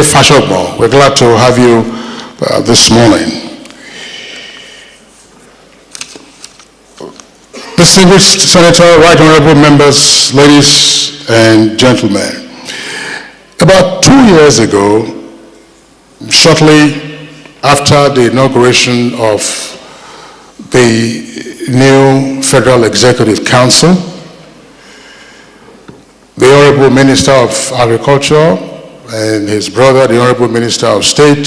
Fashogbo. We're glad to have you this morning. Distinguished Senator, Right Honorable Members, ladies and gentlemen. About 2 years ago, shortly after the inauguration of the new Federal Executive Council, the Honorable Minister of Agriculture and his brother, the Honorable Minister of State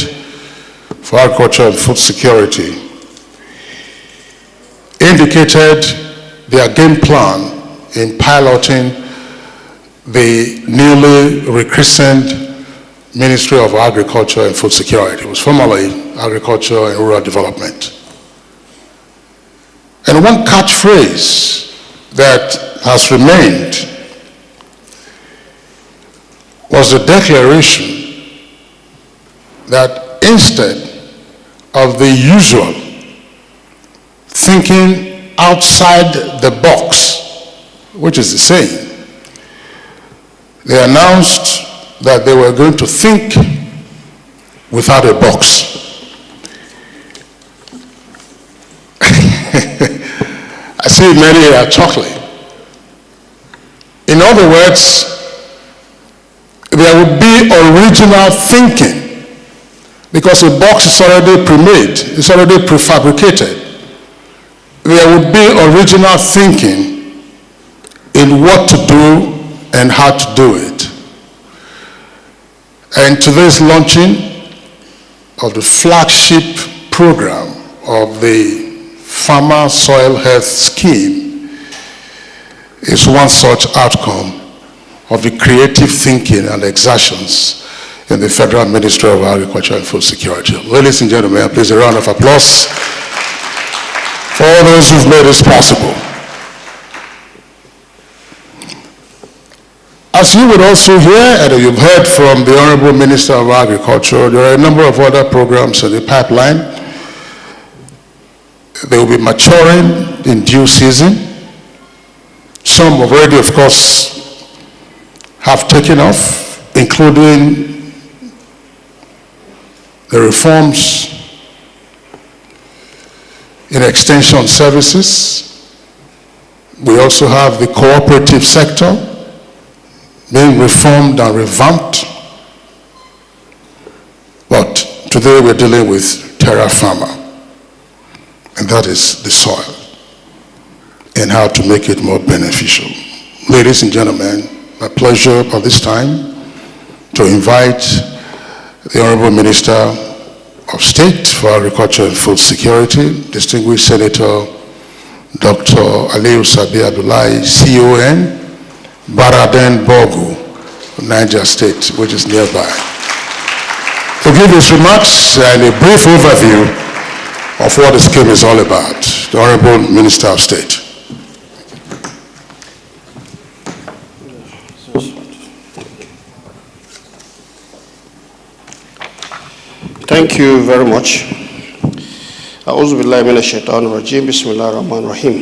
for Agriculture and Food Security, indicated their game plan in piloting the newly rechristened Ministry of Agriculture and Food Security. It was formerly Agriculture and Rural Development. And one catchphrase that has remained was the declaration that instead of the usual thinking outside the box, which is the same, they announced that they were going to think without a box. I see many are chuckling. In other words, there would be original thinking because the box is already pre-made, it's already prefabricated. There would be original thinking in what to do and how to do it. And today's launching of the flagship program of the Farmer Soil Health Scheme is one such outcome of the creative thinking and exertions in the Federal Ministry of Agriculture and Food Security. Ladies and gentlemen, please a round of applause for all those who've made this possible. As you would also hear, and you've heard from the Honorable Minister of Agriculture, there are a number of other programs in the pipeline. They will be maturing in due season. Some already, of course, have taken off, including the reforms in extension services. We also have the cooperative sector being reformed and revamped. But today we're dealing with terra firma, and that is the soil and how to make it more beneficial. Ladies and gentlemen, my pleasure at this time to invite the Honorable Minister of State for Agriculture and Food Security, distinguished Senator Dr. Aliyu Sabi Abdullahi, CON, Baraden Bogu, Niger State, which is nearby, to give his remarks and a brief overview of what the scheme is all about. The Honorable Minister of State. Thank you very much. A'udhu billahi minash shaitanir rajim. Bismillahir rahmanir rahim.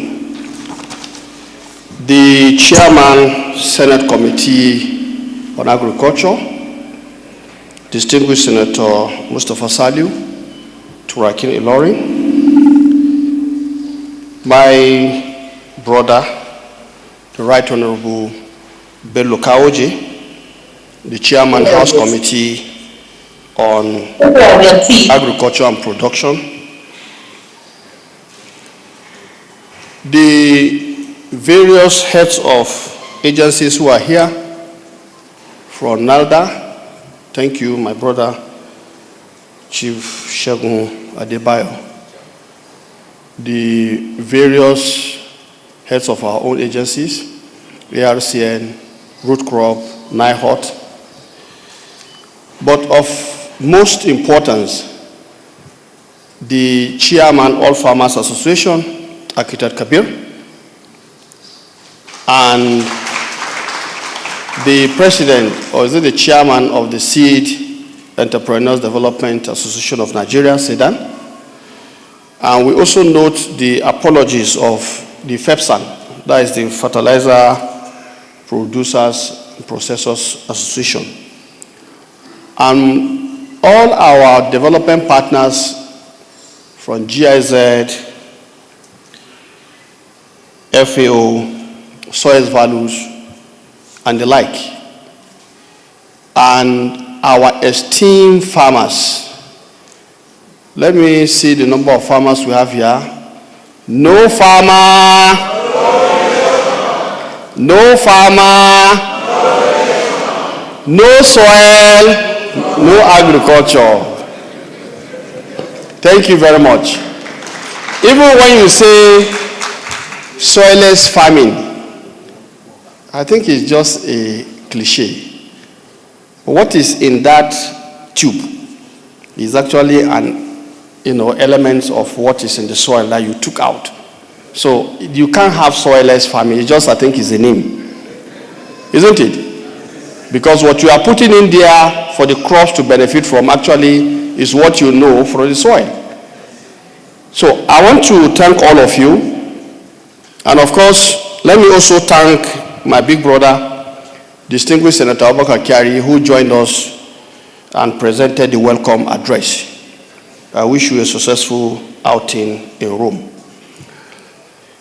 The Chairman, Senate Committee on Agriculture, distinguished Senator Mustafa Saliu, Turakin Ilori, my brother, the Right Honorable Bello Kaoje, the Chairman, House Committee on Agriculture and Production, the various heads of agencies who are here, from NALDA, thank you, my brother, Chief Shegun Adebayo, the various heads of our own agencies, ARCN, Root Crop, NIHOT, but of most importance, the Chairman, All Farmers Association, Architect Kabir, and the President, or is it the Chairman of the Seed Entrepreneurs Development Association of Nigeria, SEDAN. And we also note the apologies of the FEPSAN, that is the Fertilizer Producers and Processors Association. And all our development partners from GIZ, FAO, Soil Values, and the like, and our esteemed farmers. Let me see the number of farmers we have here. No farmer, no farmer, no soil, no agriculture. Thank you very much. Even when you say soilless farming, I think it's just a cliche. What is in that tube is actually an elements of what is in the soil that you took out. So you can't have soilless farming. It's just, I think, is a name, isn't it? Because what you are putting in there for the crops to benefit from actually is what you know from the soil. So I want to thank all of you, and of course, let me also thank my big brother, distinguished Senator Abubakar Kyari, who joined us and presented the welcome address. I wish you a successful outing in Rome.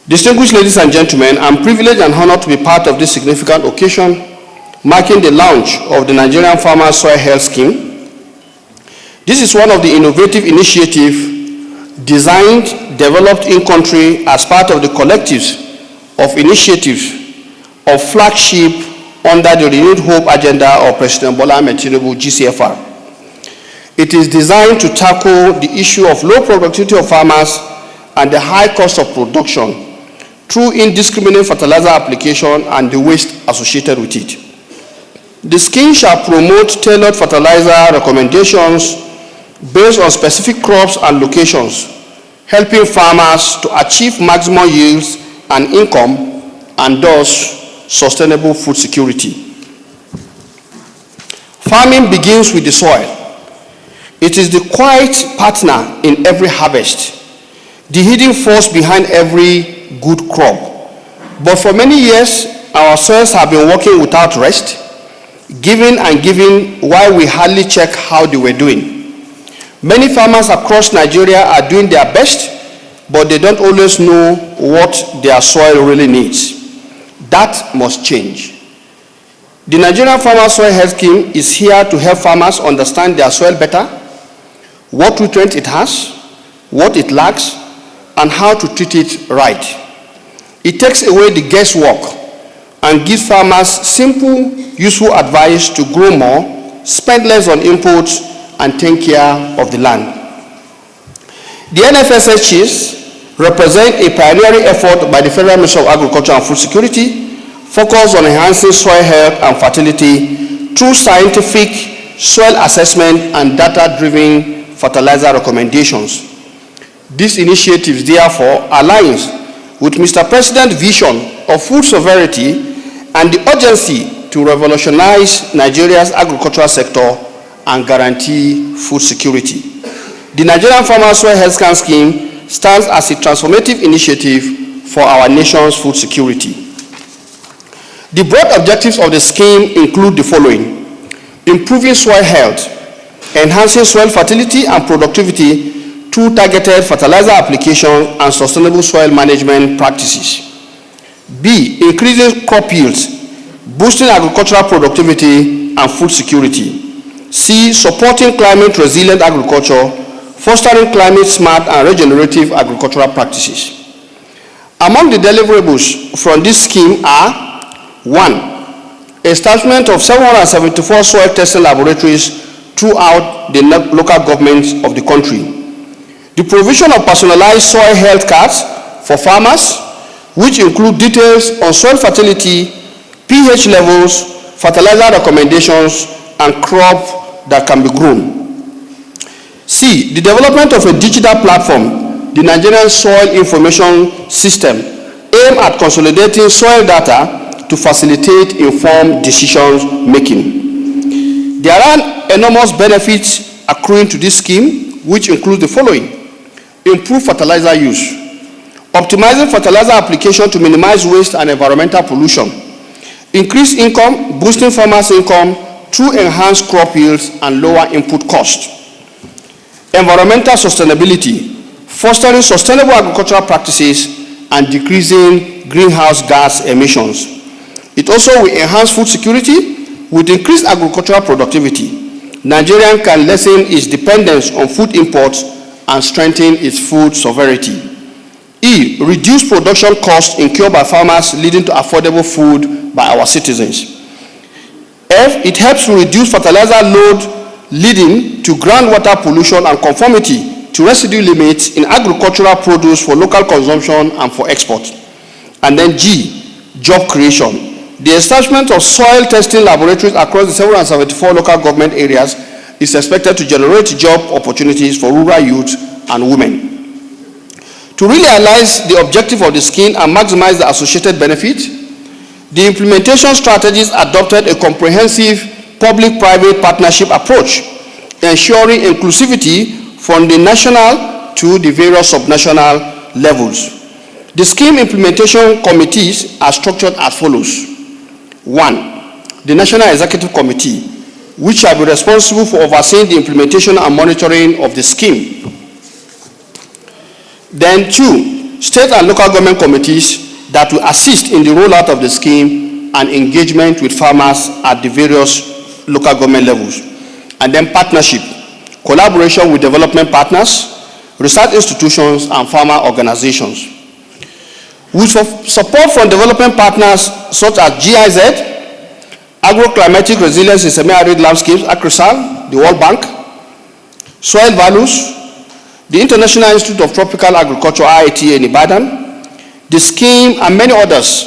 Distinguished ladies and gentlemen, I'm privileged and honored to be part of this significant occasion marking the launch of the Nigerian Farmer Soil Health Scheme. This is one of the innovative initiatives designed, developed in country as part of the collectives of initiatives of flagship under the Renewed Hope agenda of President Bola Ahmed Tinubu, GCFR. It is designed to tackle the issue of low productivity of farmers and the high cost of production through indiscriminate fertilizer application and the waste associated with it. The scheme shall promote tailored fertilizer recommendations based on specific crops and locations, helping farmers to achieve maximum yields and income and thus sustainable food security. Farming begins with the soil. It is the quiet partner in every harvest, the hidden force behind every good crop. But for many years, our soils have been working without rest, giving and giving while we hardly check how they were doing. Many farmers across Nigeria are doing their best, but they don't always know what their soil really needs. That must change. The Nigerian Farmer Soil Health Scheme is here to help farmers understand their soil better, what nutrients it has, what it lacks, and how to treat it right. It takes away the guesswork and gives farmers simple, useful advice to grow more, spend less on inputs, and take care of the land. The NFSHS represent a pioneering effort by the Federal Ministry of Agriculture and Food Security focused on enhancing soil health and fertility through scientific soil assessment and data-driven fertilizer recommendations. This initiative, therefore, aligns with Mr. President's vision of food sovereignty and the urgency to revolutionize Nigeria's agricultural sector and guarantee food security. The Nigerian Farmer Soil Health Scheme stands as a transformative initiative for our nation's food security. The broad objectives of the scheme include the following: improving soil health, enhancing soil fertility and productivity through targeted fertilizer application and sustainable soil management practices. B, increasing crop yields, boosting agricultural productivity and food security. C, supporting climate resilient agriculture, fostering climate smart and regenerative agricultural practices. Among the deliverables from this scheme are: 1, establishment of 774 soil testing laboratories throughout the local governments of the country. The provision of personalized soil health cards for farmers, which include details on soil fertility, pH levels, fertilizer recommendations, and crop that can be grown. C, the development of a digital platform, the Nigerian Soil Information System, aimed at consolidating soil data to facilitate informed decision making. There are enormous benefits accruing to this scheme, which include the following: improved fertilizer use, optimizing fertilizer application to minimize waste and environmental pollution, increased income, boosting farmers' income through enhanced crop yields and lower input costs. Environmental sustainability, fostering sustainable agricultural practices and decreasing greenhouse gas emissions. It also will enhance food security with increased agricultural productivity. Nigeria can lessen its dependence on food imports and strengthen its food sovereignty. E, reduce production costs incurred by farmers, leading to affordable food by our citizens. F, it helps to reduce fertilizer load, leading to groundwater pollution and conformity to residue limits in agricultural produce for local consumption and for export. And then G, job creation. The establishment of soil testing laboratories across the 774 local government areas is expected to generate job opportunities for rural youth and women. To really realize the objective of the scheme and maximize the associated benefit, the implementation strategies adopted a comprehensive public-private partnership approach, ensuring inclusivity from the national to the various subnational levels. The scheme implementation committees are structured as follows. 1. The National Executive Committee, which shall be responsible for overseeing the implementation and monitoring of the scheme. Then 2, state and local government committees that will assist in the rollout of the scheme and engagement with farmers at the various local government levels. And then partnership, collaboration with development partners, research institutions, and farmer organizations. With support from development partners such as GIZ, Agroclimatic Resilience in Semi-Arid Landscapes, ACRISAL, the World Bank, Soil Values, the International Institute of Tropical Agriculture, IITA in Ibadan, the scheme, and many others,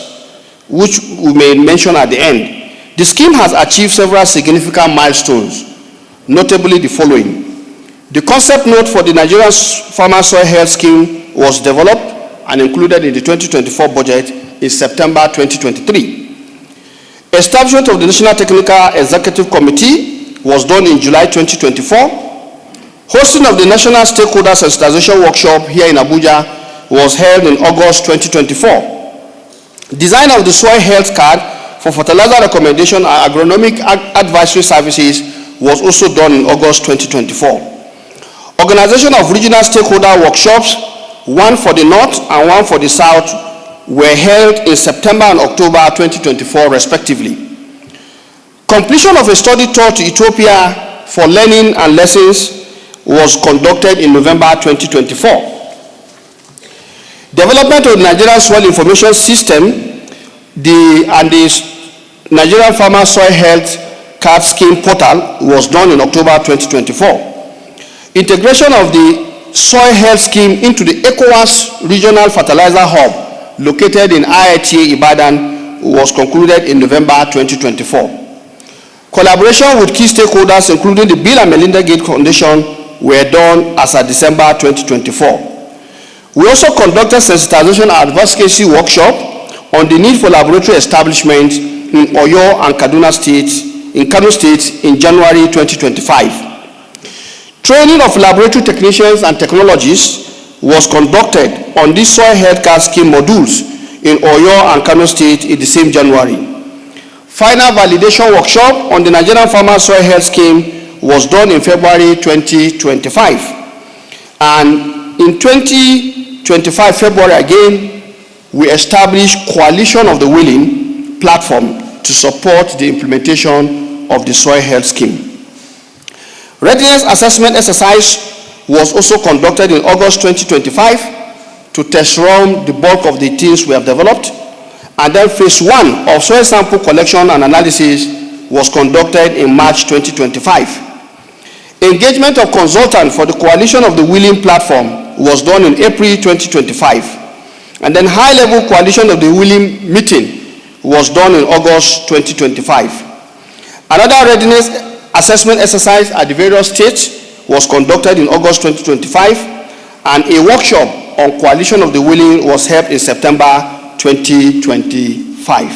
which we may mention at the end. The scheme has achieved several significant milestones, notably the following. The concept note for the Nigerian Farmer Soil Health Scheme was developed and included in the 2024 budget in September 2023. Establishment of the National Technical Executive Committee was done in July 2024. Hosting of the National Stakeholder Sensitization Workshop here in Abuja was held in August 2024. Design of the soil health card for fertilizer recommendation and agronomic advisory services was also done in August 2024. Organization of regional stakeholder workshops, one for the North and one for the South, were held in September and October 2024, respectively. Completion of a study tour to Ethiopia for learning and lessons was conducted in November 2024. Development of the Nigerian Soil Information System and the Nigerian Farmer Soil Health Card Scheme portal was done in October 2024. Integration of the Soil Health Scheme into the ECOWAS Regional Fertilizer Hub located in IITA Ibadan was concluded in November 2024. Collaboration with key stakeholders, including the Bill and Melinda Gates Foundation, were done as of December 2024. We also conducted sensitization and advocacy workshop on the need for laboratory establishment in Oyo and Kaduna states, in Kano State in January 2025. Training of laboratory technicians and technologists was conducted on these soil health card scheme modules in Oyo and Kano State in the same January. Final validation workshop on the Nigerian Farmer Soil Health Scheme was done in February 2025. And in 2025 February again, we established Coalition of the Willing platform to support the implementation of the soil health scheme. Readiness assessment exercise was also conducted in August 2025 to test run the bulk of the things we have developed. And then phase 1 of soil sample collection and analysis was conducted in March 2025. Engagement of consultant for the Coalition of the Willing platform was done in April 2025. And then high-level Coalition of the Willing meeting was done in August 2025. Another readiness assessment exercise at the various states was conducted in August 2025, and a workshop on Coalition of the Willing was held in September 2025.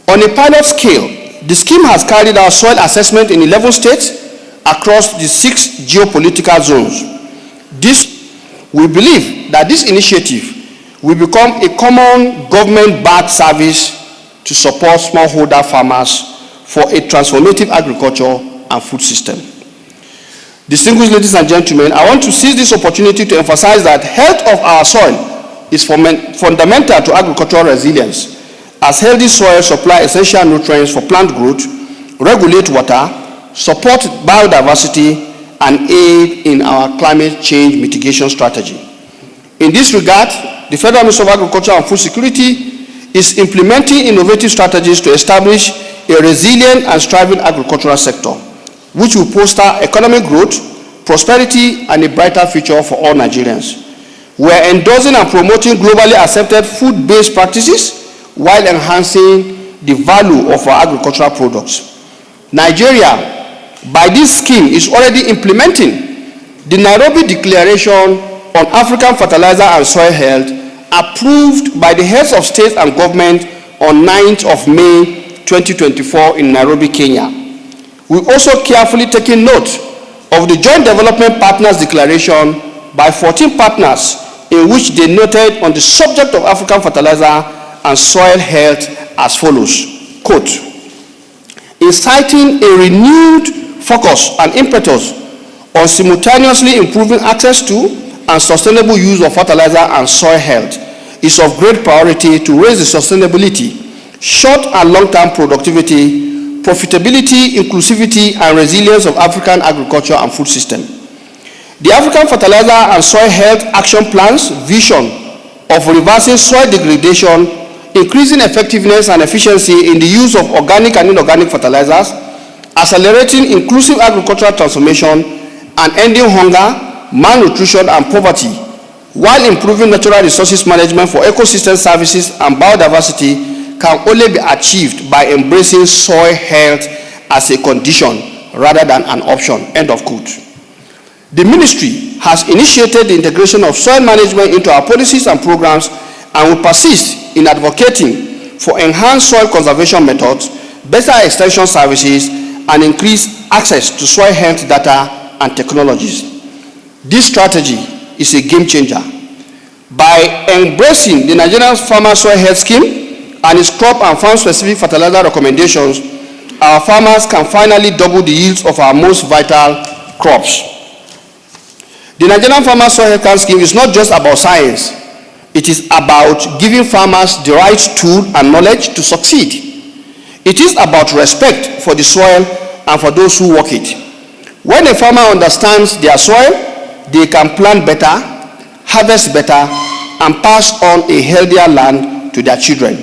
On a pilot scale, the scheme has carried out soil assessment in 11 states across the 6 geopolitical zones. We believe that this initiative will become a common government-backed service to support smallholder farmers for a transformative agriculture and food system. Distinguished ladies and gentlemen, I want to seize this opportunity to emphasize that health of our soil is fundamental to agricultural resilience, as healthy soil supply essential nutrients for plant growth, regulate water, support biodiversity, and aid in our climate change mitigation strategy. In this regard, the Federal Ministry of Agriculture and Food Security is implementing innovative strategies to establish a resilient and thriving agricultural sector, which will foster economic growth, prosperity, and a brighter future for all Nigerians. We are endorsing and promoting globally accepted food-based practices while enhancing the value of our agricultural products. Nigeria, by this scheme, is already implementing the Nairobi Declaration on African Fertilizer and Soil Health, approved by the heads of state and government on 9th of May 2024 in Nairobi, Kenya. We also carefully taken note of the Joint Development Partners Declaration by 14 partners, in which they noted on the subject of African fertilizer and soil health as follows, quote, inciting a renewed focus and impetus on simultaneously improving access to and sustainable use of fertilizer and soil health is of great priority to raise the sustainability, short and long-term productivity, profitability, inclusivity, and resilience of African agriculture and food system. The African Fertilizer and Soil Health Action Plan's vision of reversing soil degradation, increasing effectiveness and efficiency in the use of organic and inorganic fertilizers, accelerating inclusive agricultural transformation, and ending hunger, malnutrition, and poverty, while improving natural resources management for ecosystem services and biodiversity, can only be achieved by embracing soil health as a condition rather than an option, end of quote. The ministry has initiated the integration of soil management into our policies and programs and will persist in advocating for enhanced soil conservation methods, better extension services, and increased access to soil health data and technologies. This strategy is a game changer. By embracing the Nigerian Farmer Soil Health Scheme and its crop and farm-specific fertilizer recommendations, our farmers can finally double the yields of our most vital crops. The Nigerian Farmer Soil Health Scheme is not just about science. It is about giving farmers the right tool and knowledge to succeed. It is about respect for the soil and for those who work it. When a farmer understands their soil, they can plant better, harvest better, and pass on a healthier land to their children.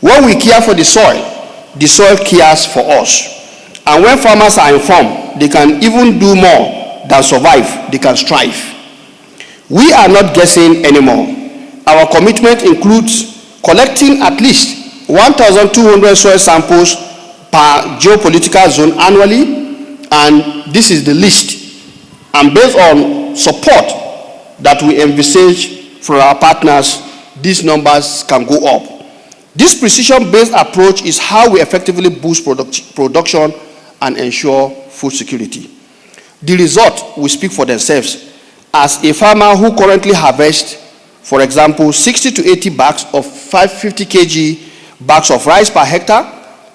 When we care for the soil cares for us. And when farmers are informed, they can even do more than survive, they can strive. We are not guessing anymore. Our commitment includes collecting at least 1,200 soil samples per geopolitical zone annually, and this is the list. And based on support that we envisage from our partners, these numbers can go up. This precision-based approach is how we effectively boost production and ensure food security. The result will speak for themselves. As a farmer who currently harvests, for example, 60 to 80 bags of 550 kg bags of rice per hectare,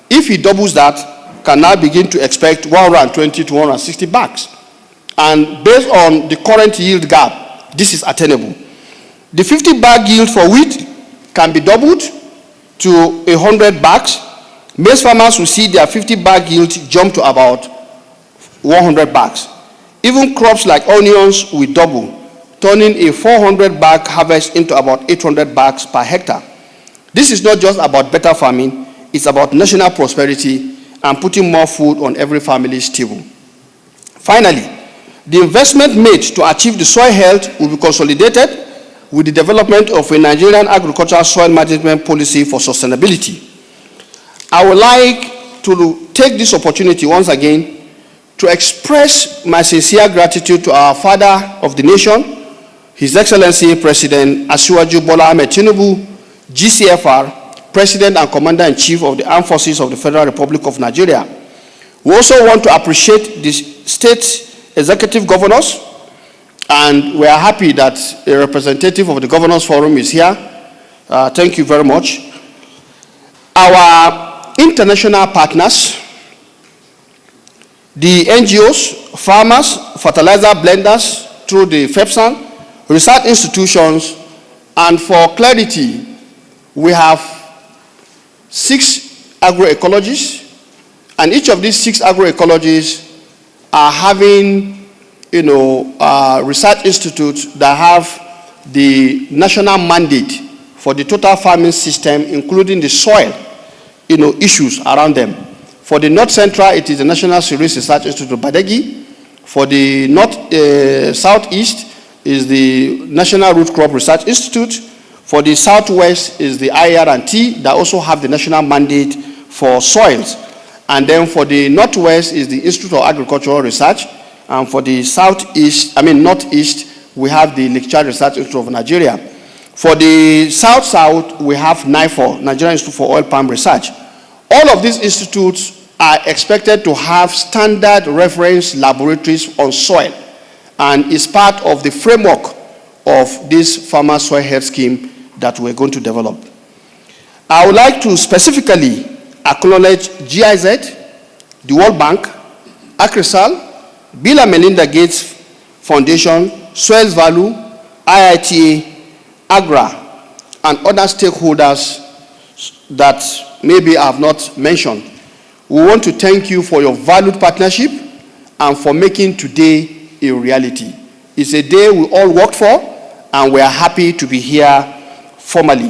if he doubles that, can now begin to expect 120 to 160 bags. And based on the current yield gap, this is attainable. The 50 bag yield for wheat can be doubled to 100 bags. Maize farmers will see their 50 bag yield jump to about 100 bags. Even crops like onions will double, turning a 400 bag harvest into about 800 bags per hectare. This is not just about better farming, it's about national prosperity and putting more food on every family's table. Finally, the investment made to achieve the soil health will be consolidated with the development of a Nigerian agricultural soil management policy for sustainability. I would like to take this opportunity once again to express my sincere gratitude to our father of the nation, His Excellency President Asiwaju Bola Ahmed Tinubu, GCFR, President and Commander-in-Chief of the Armed Forces of the Federal Republic of Nigeria. We also want to appreciate the state executive governors, and we are happy that a representative of the Governors Forum is here. Thank you very much. Our international partners, the NGOs, farmers, fertilizer blenders through the FEPSAN, research institutions, and for clarity, we have 6 agroecologists, and each of these 6 agroecologists are having, research institutes that have the national mandate for the total farming system, including the soil, issues around them. For the North Central, it is the National Cereals Research Institute of Badegi. For the Southeast is the National Root Crop Research Institute. For the Southwest is the IR&T that also have the national mandate for soils. And then for the Northwest is the Institute of Agricultural Research. And for the Northeast, we have the Lake Chad Research Institute of Nigeria. For the South-South, we have NIFOR, Nigerian Institute for Oil Palm Research. All of these institutes are expected to have standard reference laboratories on soil, and is part of the framework of this farmer soil health scheme that we're going to develop. I would like to specifically acknowledge GIZ, the World Bank, ACRISAL, Bill and Melinda Gates Foundation, Soils Value, IITA, AGRA, and other stakeholders that maybe I have not mentioned. We want to thank you for your valued partnership and for making today a reality. It's a day we all worked for, and we are happy to be here formally.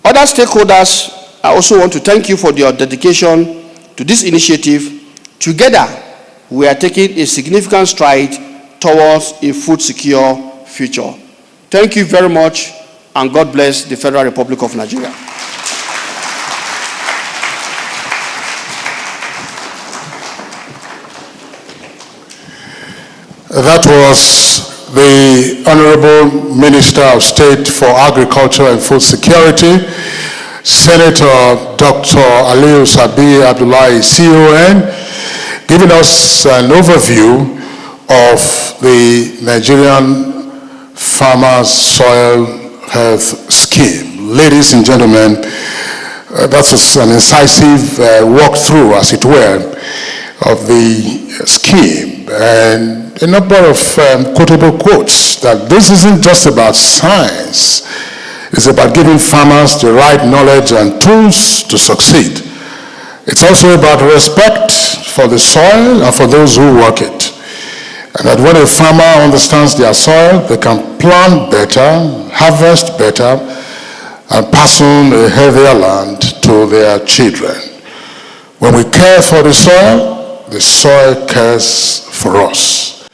Other stakeholders, I also want to thank you for your dedication to this initiative. Together, we are taking a significant stride towards a food secure future. Thank you very much, and God bless the Federal Republic of Nigeria. That was the Honorable Minister of State for Agriculture and Food Security, Senator Dr. Aliyu Sabi Abdullahi, CON, giving us an overview of the Nigerian Farmers Soil Health Scheme. Ladies and gentlemen, that's an incisive walkthrough, as it were, of the scheme, and a number of quotable quotes that this isn't just about science, it's about giving farmers the right knowledge and tools to succeed. It's also about respect for the soil and for those who work it. And that when a farmer understands their soil, they can plant better, harvest better, and pass on a healthier land to their children. When we care for the soil cares for us.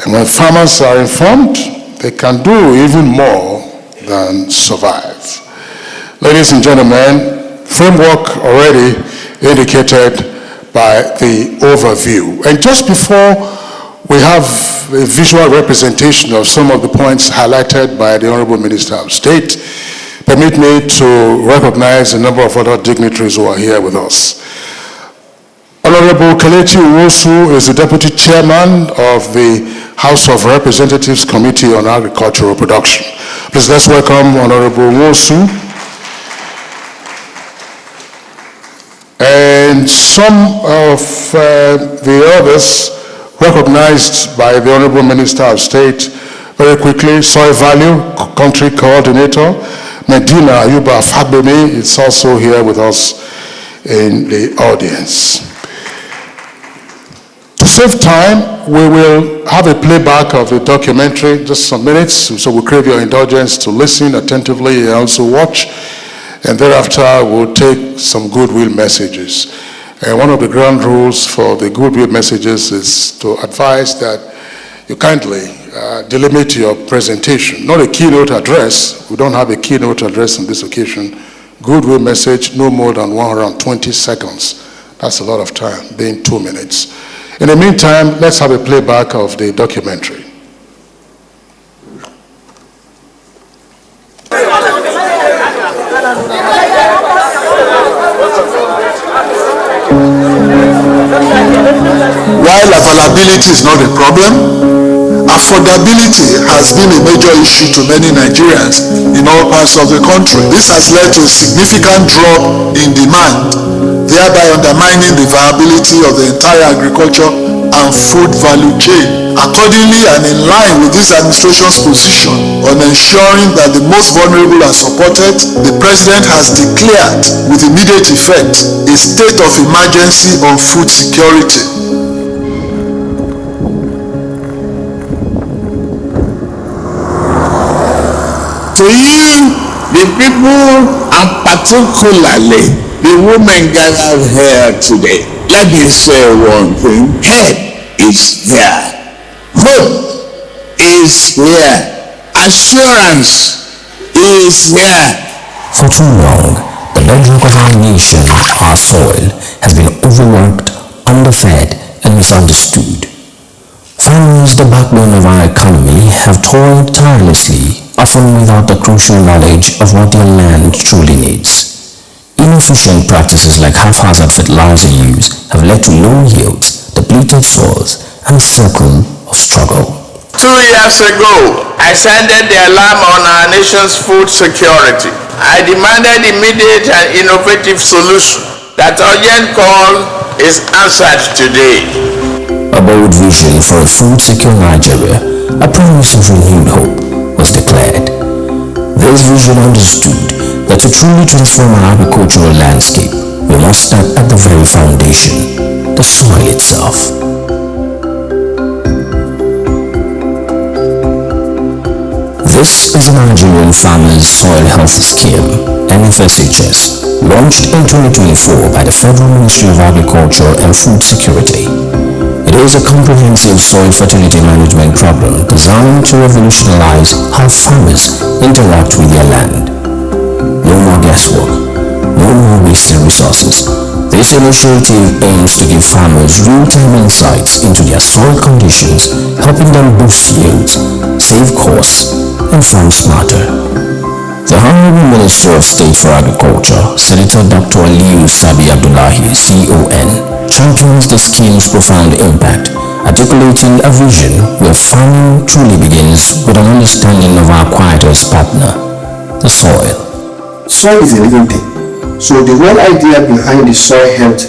And when farmers are informed, they can do even more than survive. Ladies and gentlemen, framework already indicated by the overview. And just before we have a visual representation of some of the points highlighted by the Honorable Minister of State, permit me to recognize a number of other dignitaries who are here with us. Honorable Kelechi Uwosu is the Deputy Chairman of the House of Representatives Committee on Agricultural Production. Please let's welcome Honorable Uwosu. And some of the others recognized by the Honorable Minister of State. Very quickly, Soil Value Country Coordinator, Medina Ayuba Fagbemi is also here with us in the audience. To save time, we will have a playback of the documentary, just some minutes, so we crave your indulgence to listen attentively and also watch, and thereafter we'll take some goodwill messages. And one of the ground rules for the goodwill messages is to advise that you kindly delimit your presentation, not a keynote address. We don't have a keynote address on this occasion. Goodwill message, no more than 120 seconds. That's a lot of time, being 2 minutes. In the meantime, let's have a playback of the documentary. While availability is not a problem, affordability has been a major issue to many Nigerians in all parts of the country. This has led to a significant drop in demand thereby undermining the viability of the entire agriculture and food value chain. Accordingly, and in line with this administration's position on ensuring that the most vulnerable are supported, the President has declared with immediate effect a state of emergency on food security. To you, the people, and particularly the women gathered here today, let me say one thing: help is here. Hope is here. Assurance is here. For too long, the bedrock of our nation, our soil, has been overworked, underfed, and misunderstood. Farmers, the backbone of our economy, have toiled tirelessly, often without the crucial knowledge of what their land truly needs. Inefficient practices like haphazard fertilizer use have led to low yields, depleted soils, and a circle of struggle. 2 years ago, I sounded the alarm on our nation's food security. I demanded immediate and innovative solution. That urgent call is answered today. A bold vision for a food-secure Nigeria, a promise of renewed hope, was declared. This vision understood that to truly transform our agricultural landscape, we must start at the very foundation, the soil itself. This is the Nigerian Farmers Soil Health Scheme, NFSHS, launched in 2024 by the Federal Ministry of Agriculture and Food Security. It is a comprehensive soil fertility management program designed to revolutionize how farmers interact with their land. No more guesswork, no more wasted resources. This initiative aims to give farmers real-time insights into their soil conditions, helping them boost yields, save costs, and farm smarter. The Honorable Minister of State for Agriculture, Senator Dr. Aliyu Sabi Abdullahi, CON, champions the scheme's profound impact, articulating a vision where farming truly begins with an understanding of our quietest partner, the soil. Soil is a living thing. So the whole idea behind the soil health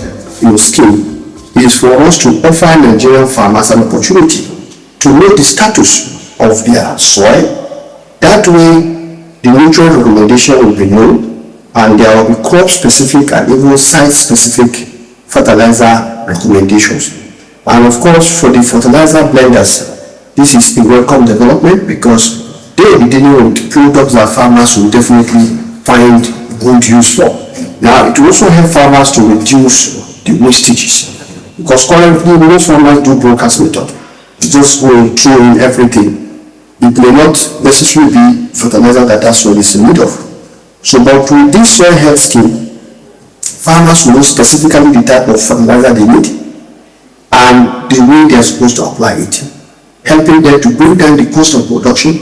scheme is for us to offer Nigerian farmers an opportunity to know the status of their soil. That way, the nutrient recommendation will be known, and there will be crop-specific and even site-specific fertilizer recommendations. And of course, for the fertilizer blenders, this is a welcome development because they will be dealing with products that farmers will definitely find good use for. Now, it will also help farmers to reduce the wastages because currently most farmers do broadcast method. It's just going throw in everything. It may not necessarily be fertilizer that soil is in need of. So, but with this soil health scheme, farmers will know specifically the type of fertilizer they need and the way they are supposed to apply it, helping them to bring down the cost of production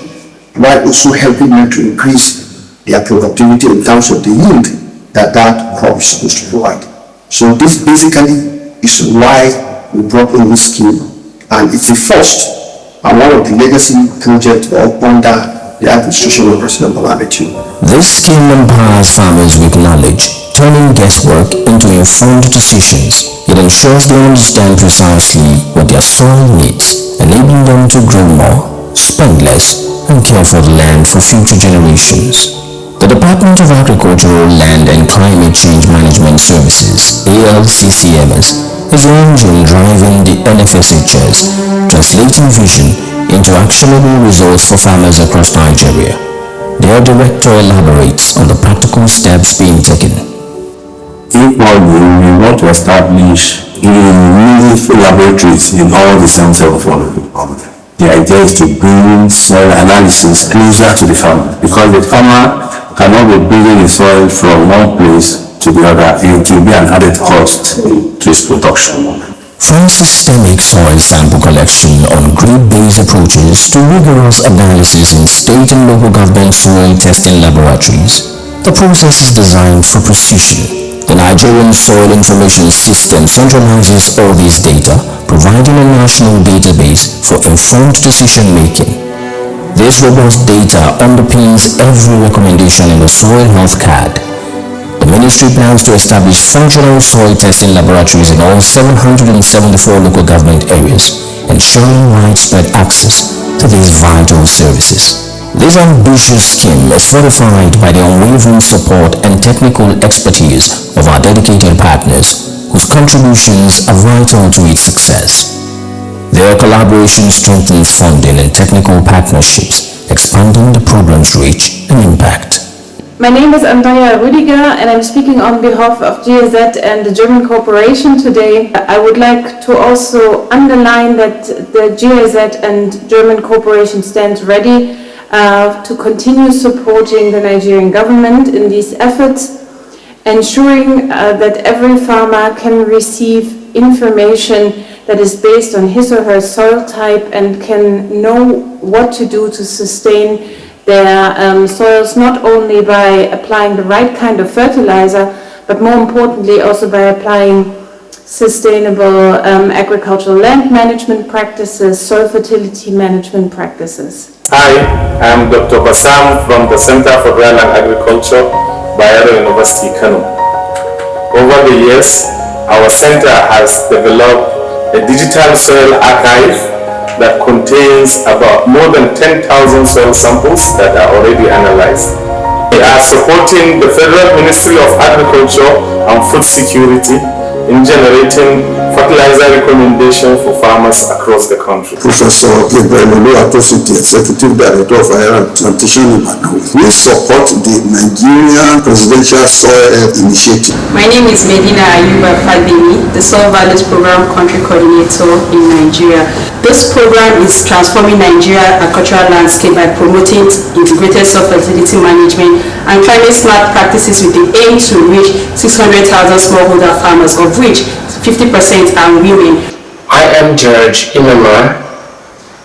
while also helping them to increase their productivity in terms of the yield that crop is supposed to provide. So this basically is why we brought in this scheme, and it's a first and one of the legacy projects under the administration of President Bola Ahmed Tinubu. This scheme empowers farmers with knowledge, turning guesswork into informed decisions. It ensures they understand precisely what their soil needs, enabling them to grow more, spend less, and care for the land for future generations. The Department of Agricultural, Land and Climate Change Management Services, ALCCMS, is the engine driving the NFSHS, translating vision into actionable results for farmers across Nigeria. Their director elaborates on the practical steps being taken. Equally, we want to establish meaningful laboratories in all the centers of farming. The idea is to bring soil analysis closer to the farmer, because the farmer cannot be bringing the soil from one place to the other. It will be an added cost to its production. From systemic soil sample collection on grid-based approaches to rigorous analysis in state and local government soil testing laboratories, the process is designed for precision. The Nigerian Soil Information System centralizes all these data, providing a national database for informed decision-making. This robust data underpins every recommendation in the Soil Health Card. The ministry plans to establish functional soil testing laboratories in all 774 local government areas, ensuring widespread access to these vital services. This ambitious scheme is fortified by the unwavering support and technical expertise of our dedicated partners, whose contributions are vital to its success. Their collaboration strengthens funding and technical partnerships, expanding the program's reach and impact. My name is Andrea Rüdiger and I'm speaking on behalf of GIZ and the German Corporation today. I would like to also underline that the GIZ and German Corporation stands ready to continue supporting the Nigerian government in these efforts, ensuring that every farmer can receive information that is based on his or her soil type and can know what to do to sustain their soils, not only by applying the right kind of fertilizer, but more importantly also by applying sustainable agricultural land management practices, soil fertility management practices. Hi, I'm Dr. Bassam from the Center for Rural and Agriculture, Bayero University, Kano. Over the years, our center has developed a digital soil archive that contains about more than 10,000 soil samples that are already analyzed. We are supporting the Federal Ministry of Agriculture and Food Security in generating fertilizer recommendations for farmers across the country. Professor Ibrahim Atositi, Executive Director of Iron Plantation in Banquet. We support the Nigerian Presidential Soil Health Initiative. My name is Medina Ayuba Fadimi, the Soil Values Program Country Coordinator in Nigeria. This program is transforming Nigeria's agricultural landscape by promoting integrated soil fertility management and climate-smart practices with the aim to reach 600,000 smallholder farmers, of which 50% are women. I am George Inama.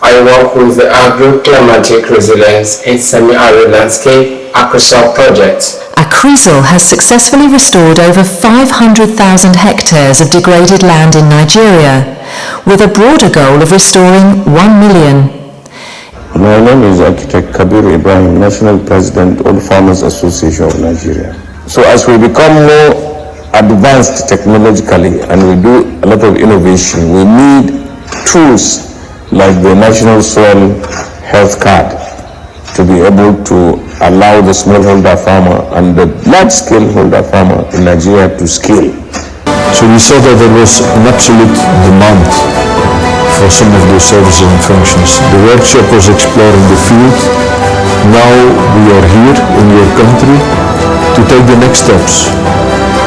I work with the Agro-Climatic Resilience in Semi-Arid Landscape AgriSol project. AgriSol has successfully restored over 500,000 hectares of degraded land in Nigeria, with a broader goal of restoring 1 million. My name is Architect Kabir Ibrahim, National President of Farmers Association of Nigeria. So as we become more advanced technologically and we do a lot of innovation, we need tools like the National Soil Health Card to be able to allow the smallholder farmer and the large-scale holder farmer in Nigeria to scale. So we saw that there was an absolute demand for some of those services and functions. The workshop was exploring the field. Now we are here in your country to take the next steps.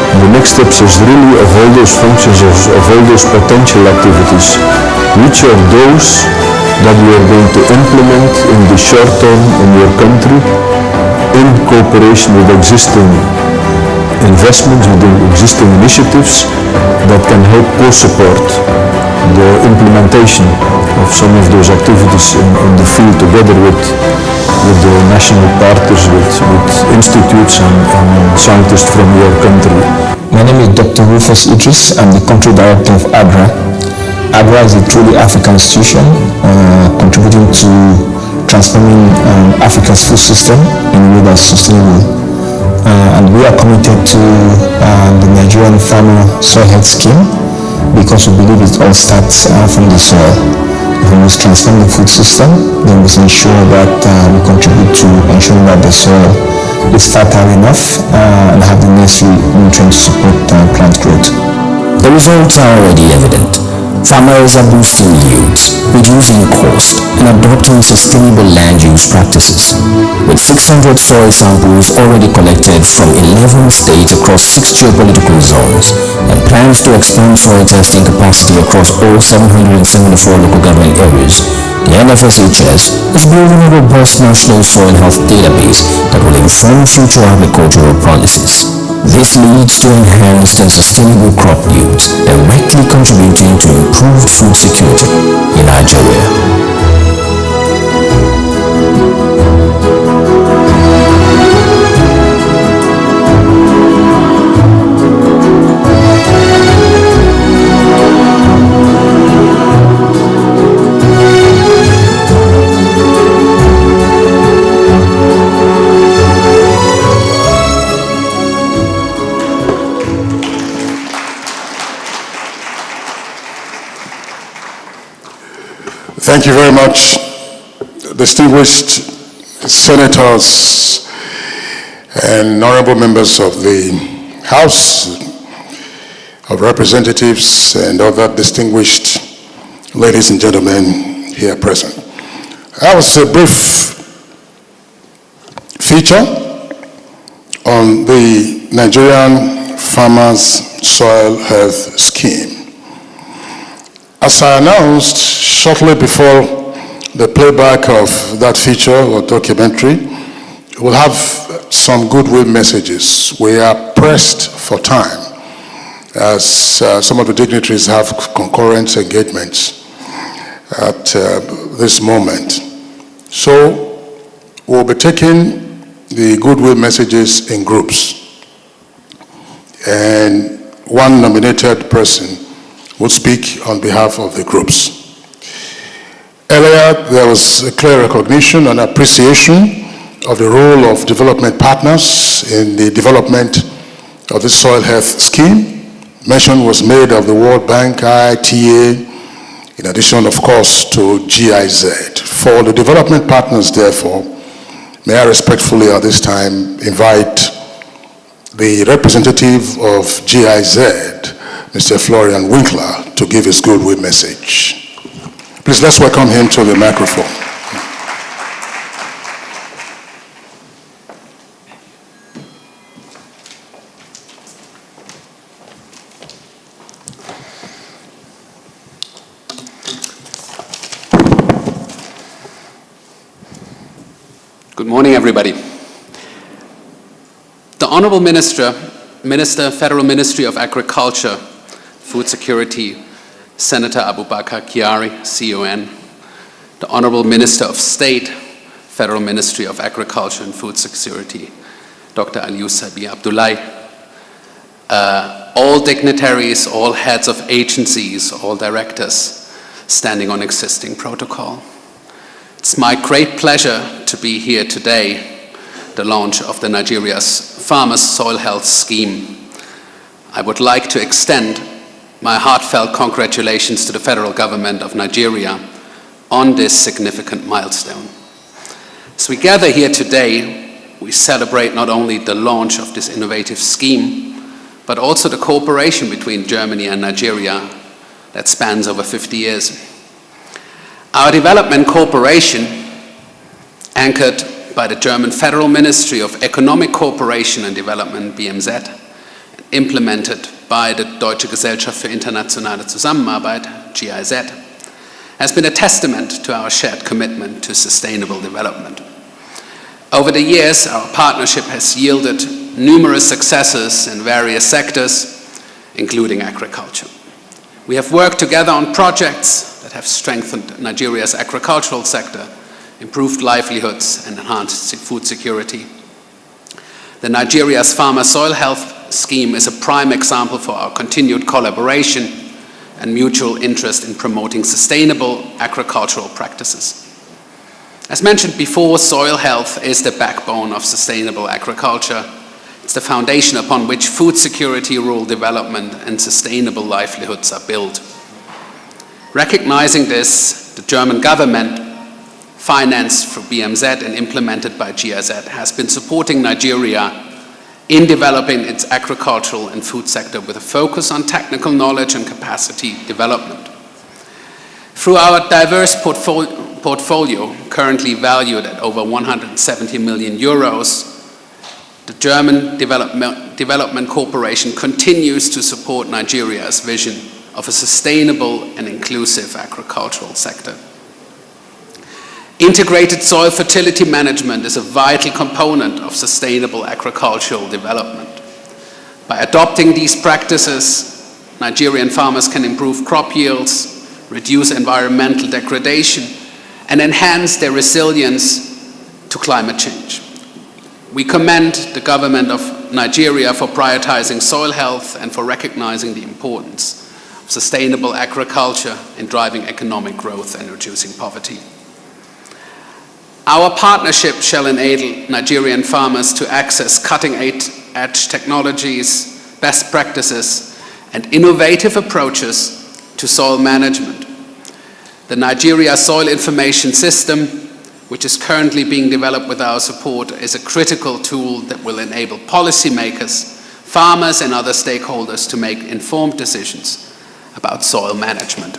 And the next steps is really of all those functions, of all those potential activities, which are those that we are going to implement in the short term in your country in cooperation with existing investments, with the existing initiatives that can help co-support the implementation of some of those activities in the field together with the national partners, with institutes and scientists from your country. My name is Dr. Rufus Idris. I'm the country director of AGRA. AGRA is a truly African institution contributing to transforming Africa's food system in a way that's sustainable. And we are committed to the Nigerian Farmer Soil Health Scheme because we believe it all starts from the soil. If we must transform the food system, then we must ensure that we contribute to ensuring that the soil is fertile enough and have the necessary nutrients to support plant growth. The results are already evident. Farmers are boosting yields, reducing cost, and adopting sustainable land use practices. With 600 soil samples already collected from 11 states across 6 geopolitical zones, and plans to expand soil testing capacity across all 774 local government areas, the NFSHS is building a robust national soil health database that will inform future agricultural policies. This leads to enhanced and sustainable crop yields, directly contributing to improved food security in Nigeria. Thank you very much, distinguished senators and honorable members of the House of Representatives and other distinguished ladies and gentlemen here present. That was a brief feature on the Nigerian Farmers Soil Health Scheme. As I announced shortly before the playback of that feature or documentary, we'll have some goodwill messages. We are pressed for time as some of the dignitaries have concurrent engagements at this moment. So we'll be taking the goodwill messages in groups, and one nominated person will speak on behalf of the groups. Earlier, there was a clear recognition and appreciation of the role of development partners in the development of the soil health scheme. Mention was made of the World Bank, IITA, in addition, of course, to GIZ. For the development partners, therefore, may I respectfully at this time invite the representative of GIZ, Mr. Florian Winkler, to give his goodwill message. Please, let's welcome him to the microphone. Good morning, everybody. The Honorable Minister, Federal Ministry of Agriculture, Food Security, Senator Abubakar Kyari, CON, the Honorable Minister of State, Federal Ministry of Agriculture and Food Security, Dr. Aliou Sabi Abdoulaye, all dignitaries, all heads of agencies, all directors standing on existing protocol. It's my great pleasure to be here today, the launch of the Nigeria's Farmers Soil Health Scheme. I would like to extend my heartfelt congratulations to the federal government of Nigeria on this significant milestone. As we gather here today, we celebrate not only the launch of this innovative scheme, but also the cooperation between Germany and Nigeria that spans over 50 years. Our development cooperation, anchored by the German Federal Ministry of Economic Cooperation and Development, BMZ, implemented by the Deutsche Gesellschaft für internationale Zusammenarbeit, GIZ, has been a testament to our shared commitment to sustainable development. Over the years, our partnership has yielded numerous successes in various sectors, including agriculture. We have worked together on projects that have strengthened Nigeria's agricultural sector, improved livelihoods, and enhanced food security. The Nigeria's Farmer Soil Health Scheme is a prime example for our continued collaboration and mutual interest in promoting sustainable agricultural practices. As mentioned before, soil health is the backbone of sustainable agriculture. It's the foundation upon which food security, rural development, and sustainable livelihoods are built. Recognizing this, the German government, financed through BMZ and implemented by GIZ, has been supporting Nigeria in developing its agricultural and food sector with a focus on technical knowledge and capacity development. Through our diverse portfolio, currently valued at over 170 million euros, the German Development Corporation continues to support Nigeria's vision of a sustainable and inclusive agricultural sector. Integrated soil fertility management is a vital component of sustainable agricultural development. By adopting these practices, Nigerian farmers can improve crop yields, reduce environmental degradation, and enhance their resilience to climate change. We commend the government of Nigeria for prioritizing soil health and for recognizing the importance of sustainable agriculture in driving economic growth and reducing poverty. Our partnership shall enable Nigerian farmers to access cutting-edge technologies, best practices, and innovative approaches to soil management. The Nigeria Soil Information System, which is currently being developed with our support, is a critical tool that will enable policymakers, farmers and other stakeholders to make informed decisions about soil management.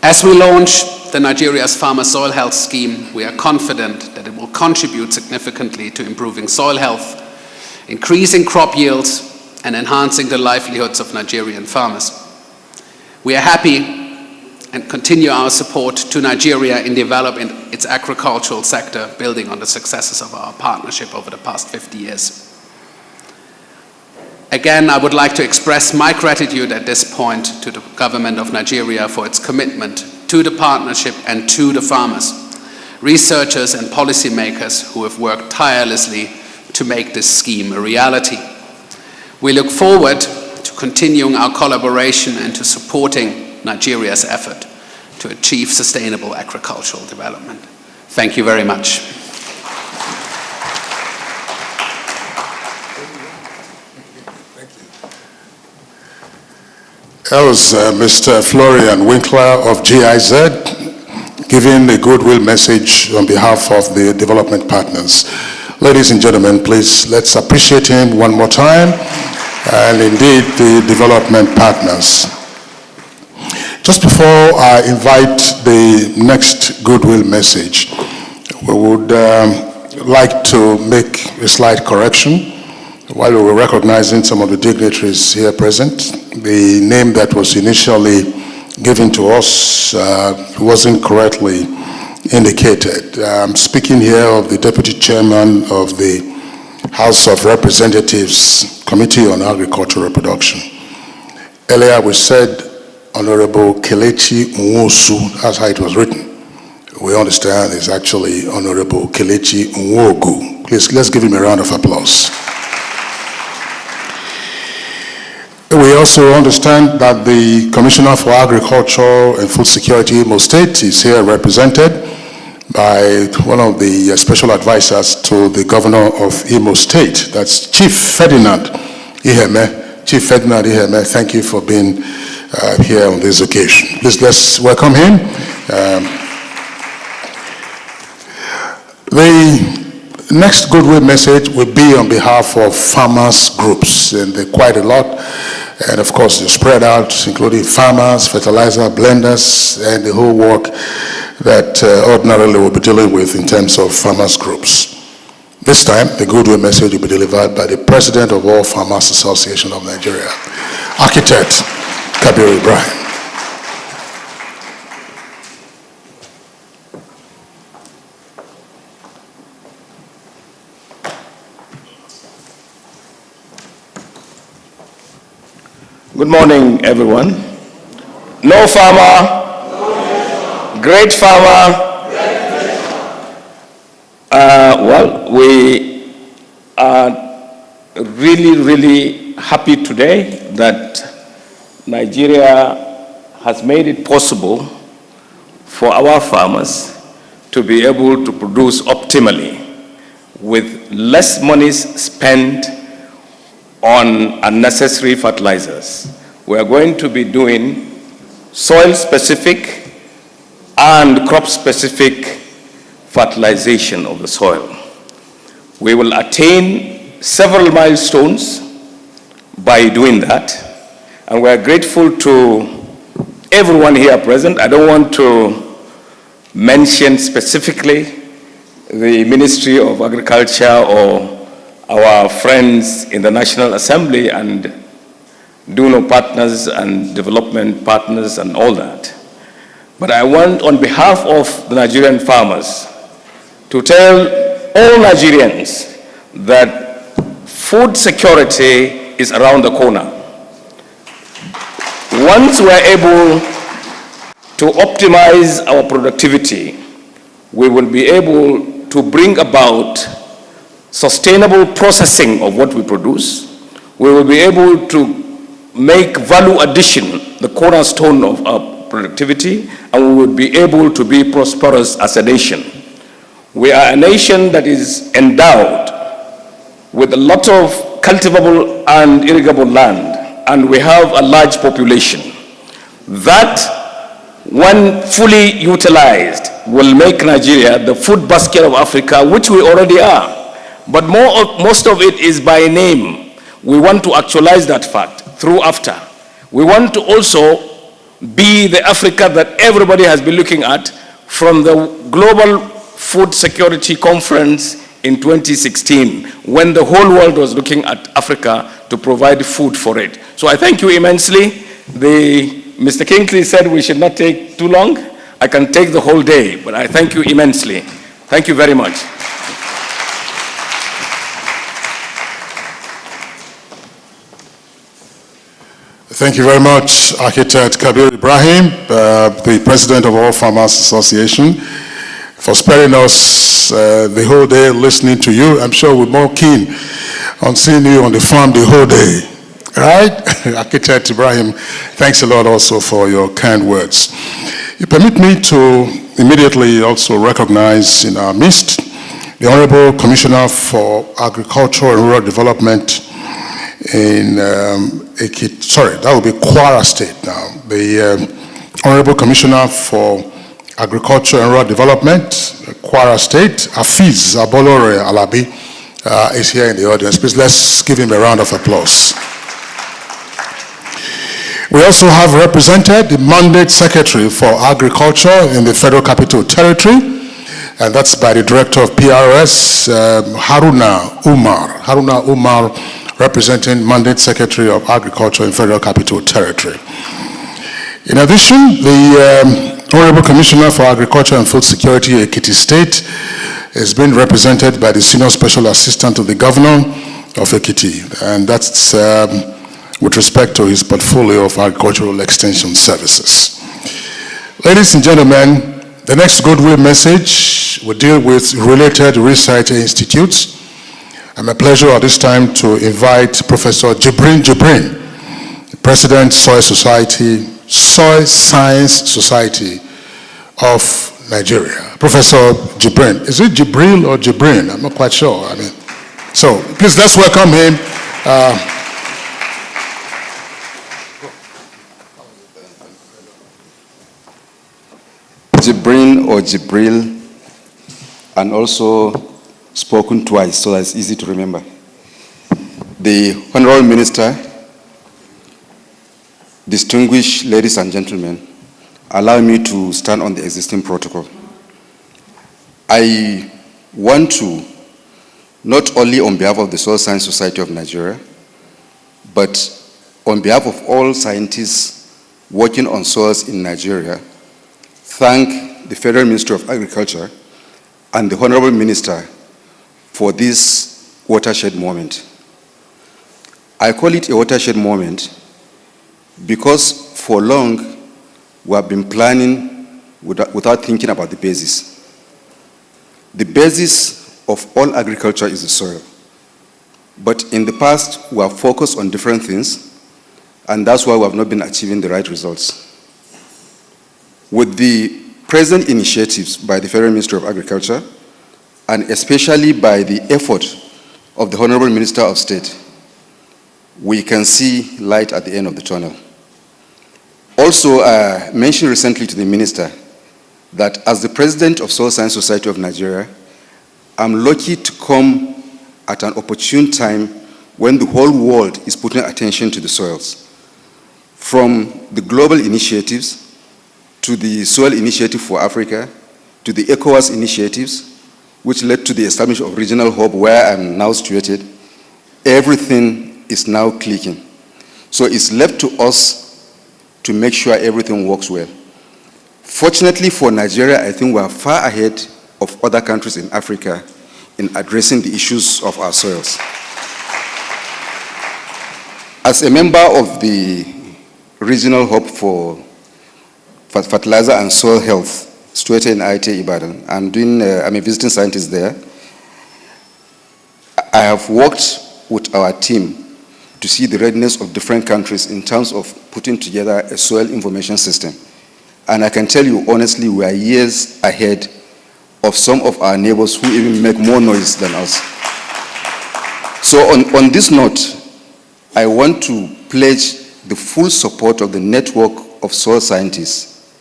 As we launch the Nigeria's Farmer Soil Health Scheme, we are confident that it will contribute significantly to improving soil health, increasing crop yields, and enhancing the livelihoods of Nigerian farmers. We are happy and continue our support to Nigeria in developing its agricultural sector, building on the successes of our partnership over the past 50 years. Again, I would like to express my gratitude at this point to the government of Nigeria for its commitment to the partnership and to the farmers, researchers and policymakers who have worked tirelessly to make this scheme a reality. We look forward to continuing our collaboration and to supporting Nigeria's effort to achieve sustainable agricultural development. Thank you very much. That was Mr. Florian Winkler of GIZ giving a goodwill message on behalf of the development partners. Ladies and gentlemen, please let's appreciate him one more time, and indeed the development partners. Just before I invite the next goodwill message, we would like to make a slight correction. While we were recognizing some of the dignitaries here present, the name that was initially given to us wasn't correctly indicated. I'm speaking here of the Deputy Chairman of the House of Representatives Committee on Agricultural Reproduction. Earlier we said Honorable Kelechi Nwosu, that's how it was written. We understand it's actually Honorable Kelechi Nwogu. Please, let's give him a round of applause. We also understand that the Commissioner for Agriculture and Food Security, Imo State, is here represented by one of the special advisors to the Governor of Imo State. That's Chief Ferdinand Iheme. Chief Ferdinand Iheme, thank you for being here on this occasion. Please, let's welcome him. The next goodwill message will be on behalf of farmers groups, and they're quite a lot. And of course, they're spread out, including farmers, fertilizer, blenders, and the whole work that ordinarily we'll be dealing with in terms of farmers groups. This time, the goodwill message will be delivered by the President of All Farmers Association of Nigeria, Architect Kabir Ibrahim. Good morning, everyone. No farmer, great farmer. Well, we are really happy today that Nigeria has made it possible for our farmers to be able to produce optimally with less money spent on unnecessary fertilizers. We are going to be doing soil-specific and crop-specific fertilization of the soil. We will attain several milestones by doing that, and we are grateful to everyone here present. I don't want to mention specifically the Ministry of Agriculture or our friends in the National Assembly and donor partners and development partners and all that. But I want, on behalf of the Nigerian farmers, to tell all Nigerians that food security is around the corner. Once we are able to optimize our productivity, we will be able to bring about sustainable processing of what we produce. We will be able to make value addition the cornerstone of our productivity, and we will be able to be prosperous as a nation. We are a nation that is endowed with a lot of cultivable and irrigable land, and we have a large population. That, when fully utilized, will make Nigeria the food basket of Africa, which we already are. But most of it is by name. We want to actualize that fact through AFTA. We want to also be the Africa that everybody has been looking at from the Global Food Security Conference in 2016, when the whole world was looking at Africa to provide food for it. So I thank you immensely. Mr. Kingsley said we should not take too long. I can take the whole day, but I thank you immensely. Thank you very much. Thank you very much, Architect Kabir Ibrahim, the President of All Farmers Association, for sparing us the whole day listening to you. I'm sure we're more keen on seeing you on the farm the whole day. Right? Architect Ibrahim, thanks a lot also for your kind words. You permit me to immediately also recognize in our midst the Honorable Commissioner for Agriculture and Rural Development in that will be Kwara State now. The Honorable Commissioner for Agriculture and Rural Development, Kwara State, Afiz Abolore Alabi, is here in the audience. Please let's give him a round of applause. We also have represented the Mandate Secretary for Agriculture in the Federal Capital Territory, and that's by the Director of PRS, Haruna Umar, representing Mandate Secretary of Agriculture in Federal Capital Territory. In addition, the Honorable Commissioner for Agriculture and Food Security, Ekiti State, is being represented by the Senior Special Assistant to the Governor of Ekiti, and that's with respect to his portfolio of agricultural extension services. Ladies and gentlemen, the next goodwill message will deal with related research institutes. And my pleasure at this time to invite Professor Jibrin, the President, Soil Science Society of Nigeria. Professor Jibrin, is it Jibril or Jibrin? I'm not quite sure. So please let's welcome him. Jibrin or Jibril, and also spoken twice, so that's easy to remember. The Honorable Minister, distinguished ladies and gentlemen, allow me to stand on the existing protocol. I want to, not only on behalf of the Soil Science Society of Nigeria, but on behalf of all scientists working on soils in Nigeria, thank the Federal Ministry of Agriculture and the Honorable Minister for this watershed moment. I call it a watershed moment because for long we have been planning without thinking about the basis. The basis of all agriculture is the soil. But in the past, we have focused on different things, and that's why we have not been achieving the right results. With the present initiatives by the Federal Ministry of Agriculture, and especially by the effort of the Honorable Minister of State, we can see light at the end of the tunnel. Also, I mentioned recently to the Minister that as the President of Soil Science Society of Nigeria, I'm lucky to come at an opportune time when the whole world is putting attention to the soils. From the global initiatives, to the Soil Initiative for Africa, to the ECOWAS initiatives, which led to the establishment of regional hub where I'm now situated, everything is now clicking. So it's left to us to make sure everything works well. Fortunately for Nigeria, I think we are far ahead of other countries in Africa in addressing the issues of our soils. As a member of the regional hub for fertilizer and soil health, situated in IT Ibadan. I'm a visiting scientist there. I have worked with our team to see the readiness of different countries in terms of putting together a soil information system. And I can tell you honestly, we are years ahead of some of our neighbors who even make more noise than us. So on this note, I want to pledge the full support of the network of soil scientists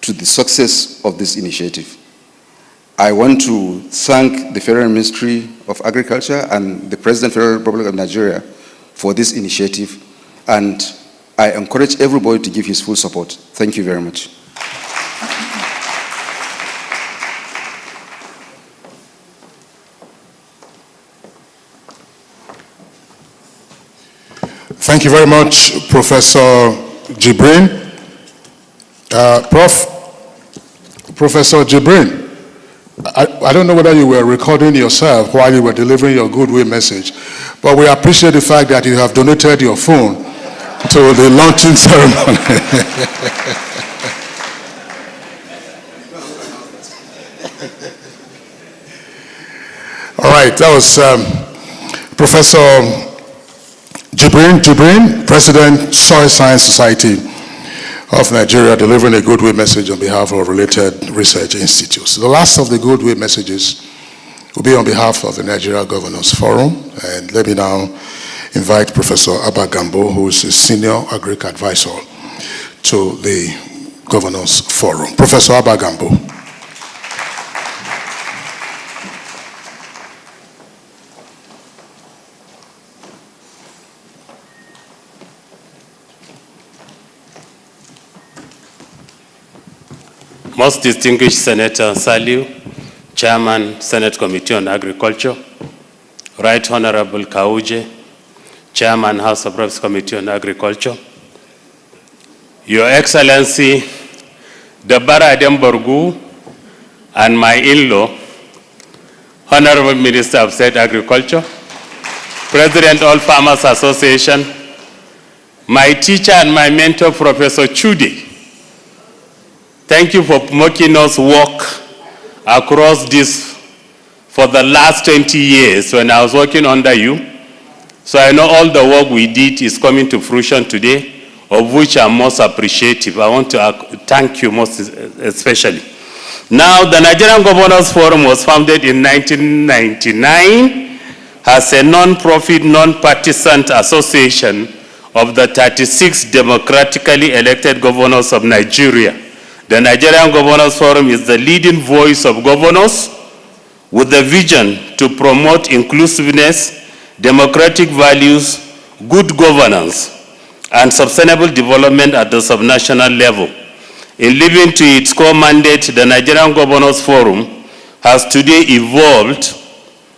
to the success of this initiative. I want to thank the Federal Ministry of Agriculture and the President of the Federal Republic of Nigeria for this initiative, and I encourage everybody to give his full support. Thank you very much. Thank you very much, Professor Jibrin. Professor Jibrin, I don't know whether you were recording yourself while you were delivering your goodwill message, but we appreciate the fact that you have donated your phone to the launching ceremony. All right, that was Professor Jibrin, President, Soil Science Society of Nigeria, delivering a goodwill message on behalf of related research institutes. The last of the goodwill messages will be on behalf of the Nigeria Governors Forum, and let me now invite Professor Abba Gambo, who is a Senior Agric Advisor to the Governors Forum. Professor Abba Gambo. Most distinguished Senator Saliu, Chairman, Senate Committee on Agriculture, Right Honorable Kauje, Chairman, House of Reps Committee on Agriculture, Your Excellency, Dabara Ademborgu, and my in-law, Honorable Minister of State Agriculture, President All Farmers Association, my teacher and my mentor, Professor Chude. Thank you for making us walk across this for the last 20 years when I was working under you. So I know all the work we did is coming to fruition today, of which I'm most appreciative. I want to thank you most especially. Now, the Nigerian Governors Forum was founded in 1999 as a non-profit, non-partisan association of the 36 democratically elected governors of Nigeria. The Nigerian Governors Forum is the leading voice of governors with the vision to promote inclusiveness, democratic values, good governance, and sustainable development at the subnational level. In living to its core mandate, the Nigerian Governors Forum has today evolved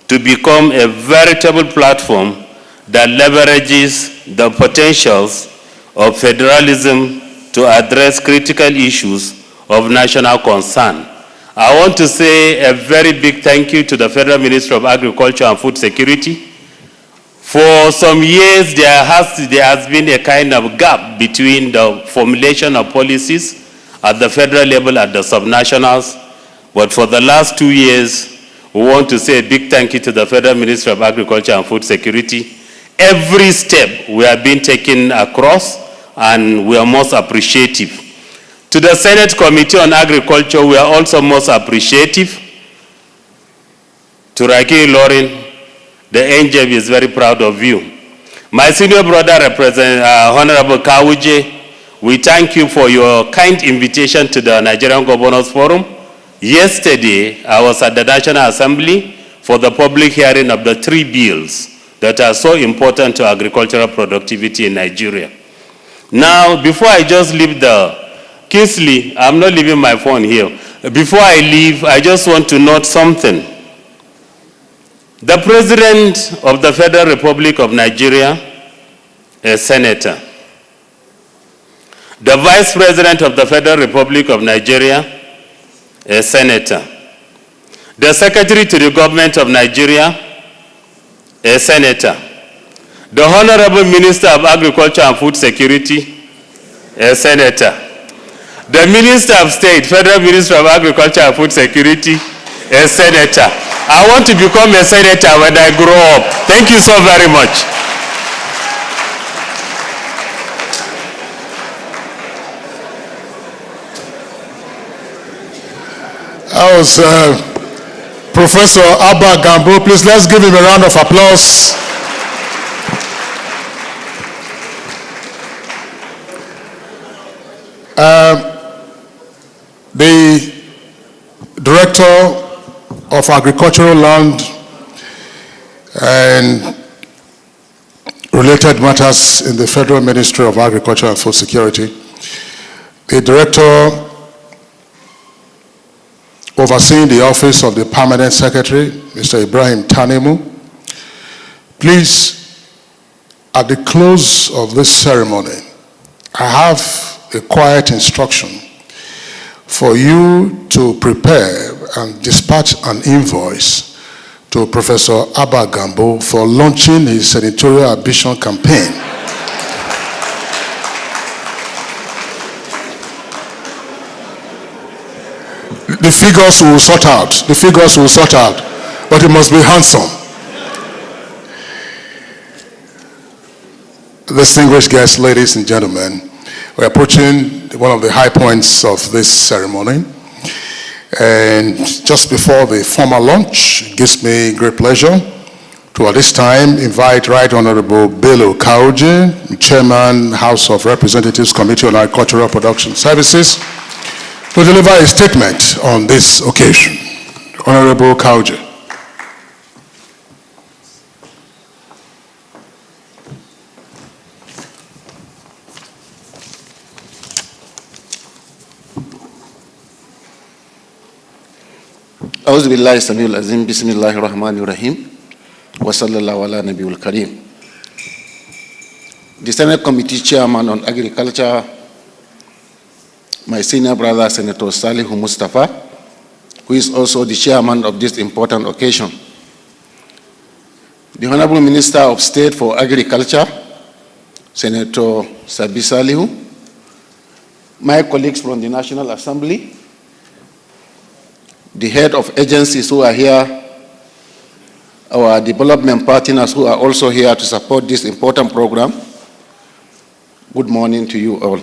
to become a veritable platform that leverages the potentials of federalism to address critical issues of national concern. I want to say a very big thank you to the Federal Ministry of Agriculture and Food Security. For some years, there has been a kind of gap between the formulation of policies at the federal level and the subnationals. But for the last 2 years, we want to say a big thank you to the Federal Ministry of Agriculture and Food Security. Every step we have been taken across, and we are most appreciative. To the Senate Committee on Agriculture, we are also most appreciative. To Raki Lorin, the NJB is very proud of you. My senior brother, Honorable Kauje, we thank you for your kind invitation to the Nigerian Governors Forum. Yesterday, I was at the National Assembly for the public hearing of the 3 bills that are so important to agricultural productivity in Nigeria. Now, before I just leave Kingsley, I'm not leaving my phone here. Before I leave, I just want to note something. The President of the Federal Republic of Nigeria, a senator. The Vice President of the Federal Republic of Nigeria, a senator. The Secretary to the Government of Nigeria, a senator. The Honorable Minister of Agriculture and Food Security, a senator. The Minister of State, Federal Minister of Agriculture and Food Security, a senator. I want to become a senator when I grow up. Thank you so very much. That was Professor Abba Gambo. Please, let's give him a round of applause. The Director of Agricultural Land and Related Matters in the Federal Ministry of Agriculture and Food Security, the Director overseeing the Office of the Permanent Secretary, Mr. Ibrahim Tanimu. Please, at the close of this ceremony, I have a quiet instruction for you to prepare and dispatch an invoice to Professor Abba Gambo for launching his senatorial ambition campaign. The figures will sort out, but it must be handsome. Distinguished guests, ladies and gentlemen, we're approaching one of the high points of this ceremony. And just before the formal launch, it gives me great pleasure to at this time invite Right Honorable Bello Kaoje, Chairman, House of Representatives Committee on Agricultural Production Services, to deliver a statement on this occasion. Honorable Kaoje. أعوذ بالله السميع العظيم بسم الله الرحمن الرحيم وصلى الله على نبي الكريم. The Senate Committee Chairman on Agriculture, my senior brother Senator Salihu Mustafa, who is also the chairman of this important occasion. The Honorable Minister of State for Agriculture, Senator Sabi Salihu, my colleagues from the National Assembly, the head of agencies who are here, our development partners who are also here to support this important program. Good morning to you all.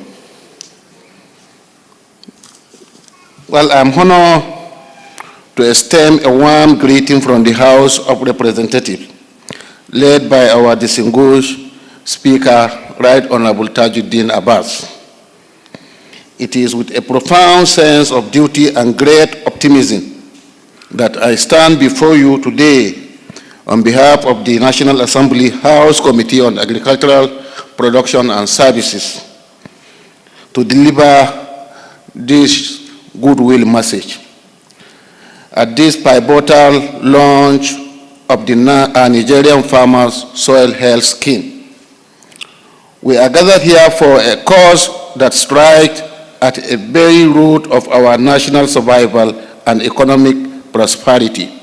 Well, I'm honored to extend a warm greeting from the House of Representatives, led by our distinguished Speaker, Right Honorable Tajuddin Abbas. It is with a profound sense of duty and great optimism that I stand before you today on behalf of the National Assembly House Committee on Agricultural Production and Services to deliver this goodwill message. At this pivotal launch of the Nigerian Farmers Soil Health Scheme, we are gathered here for a cause that strikes at a very root of our national survival and economic prosperity.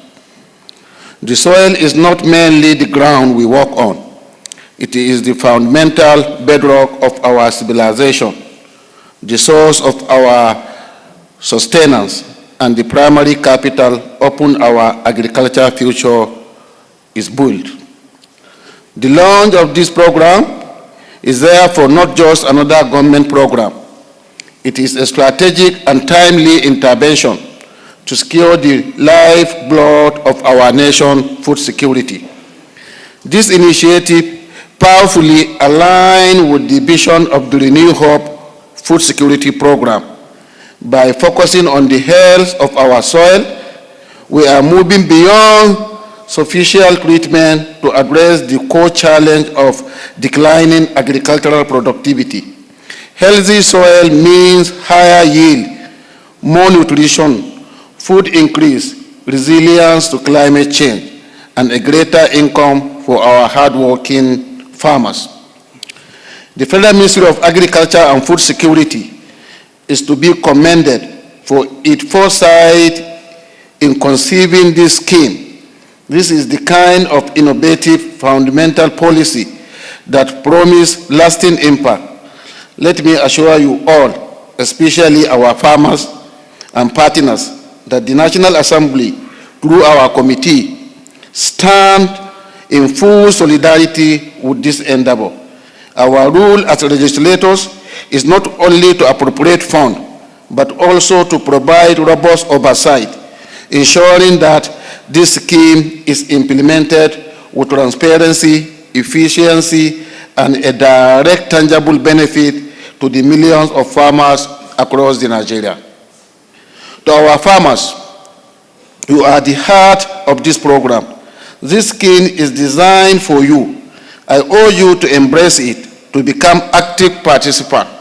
The soil is not merely the ground we walk on. It is the fundamental bedrock of our civilization, the source of our sustenance, and the primary capital upon our agricultural future is built. The launch of this program is therefore not just another government program. It is a strategic and timely intervention to secure the lifeblood of our nation's food security. This initiative powerfully aligns with the vision of the Renew Hope Food Security Program. By focusing on the health of our soil, we are moving beyond superficial treatment to address the core challenge of declining agricultural productivity. Healthy soil means higher yield, more nutrition, food increase, resilience to climate change, and a greater income for our hardworking farmers. The Federal Ministry of Agriculture and Food Security is to be commended for its foresight in conceiving this scheme. This is the kind of innovative fundamental policy that promises lasting impact. Let me assure you all, especially our farmers and partners, that the National Assembly, through our committee, stand in full solidarity with this endeavor. Our role as legislators is not only to appropriate funds, but also to provide robust oversight, ensuring that this scheme is implemented with transparency, efficiency, and a direct tangible benefit to the millions of farmers across the Nigeria. To our farmers, you are the heart of this program. This scheme is designed for you. I urge you to embrace it, to become active participants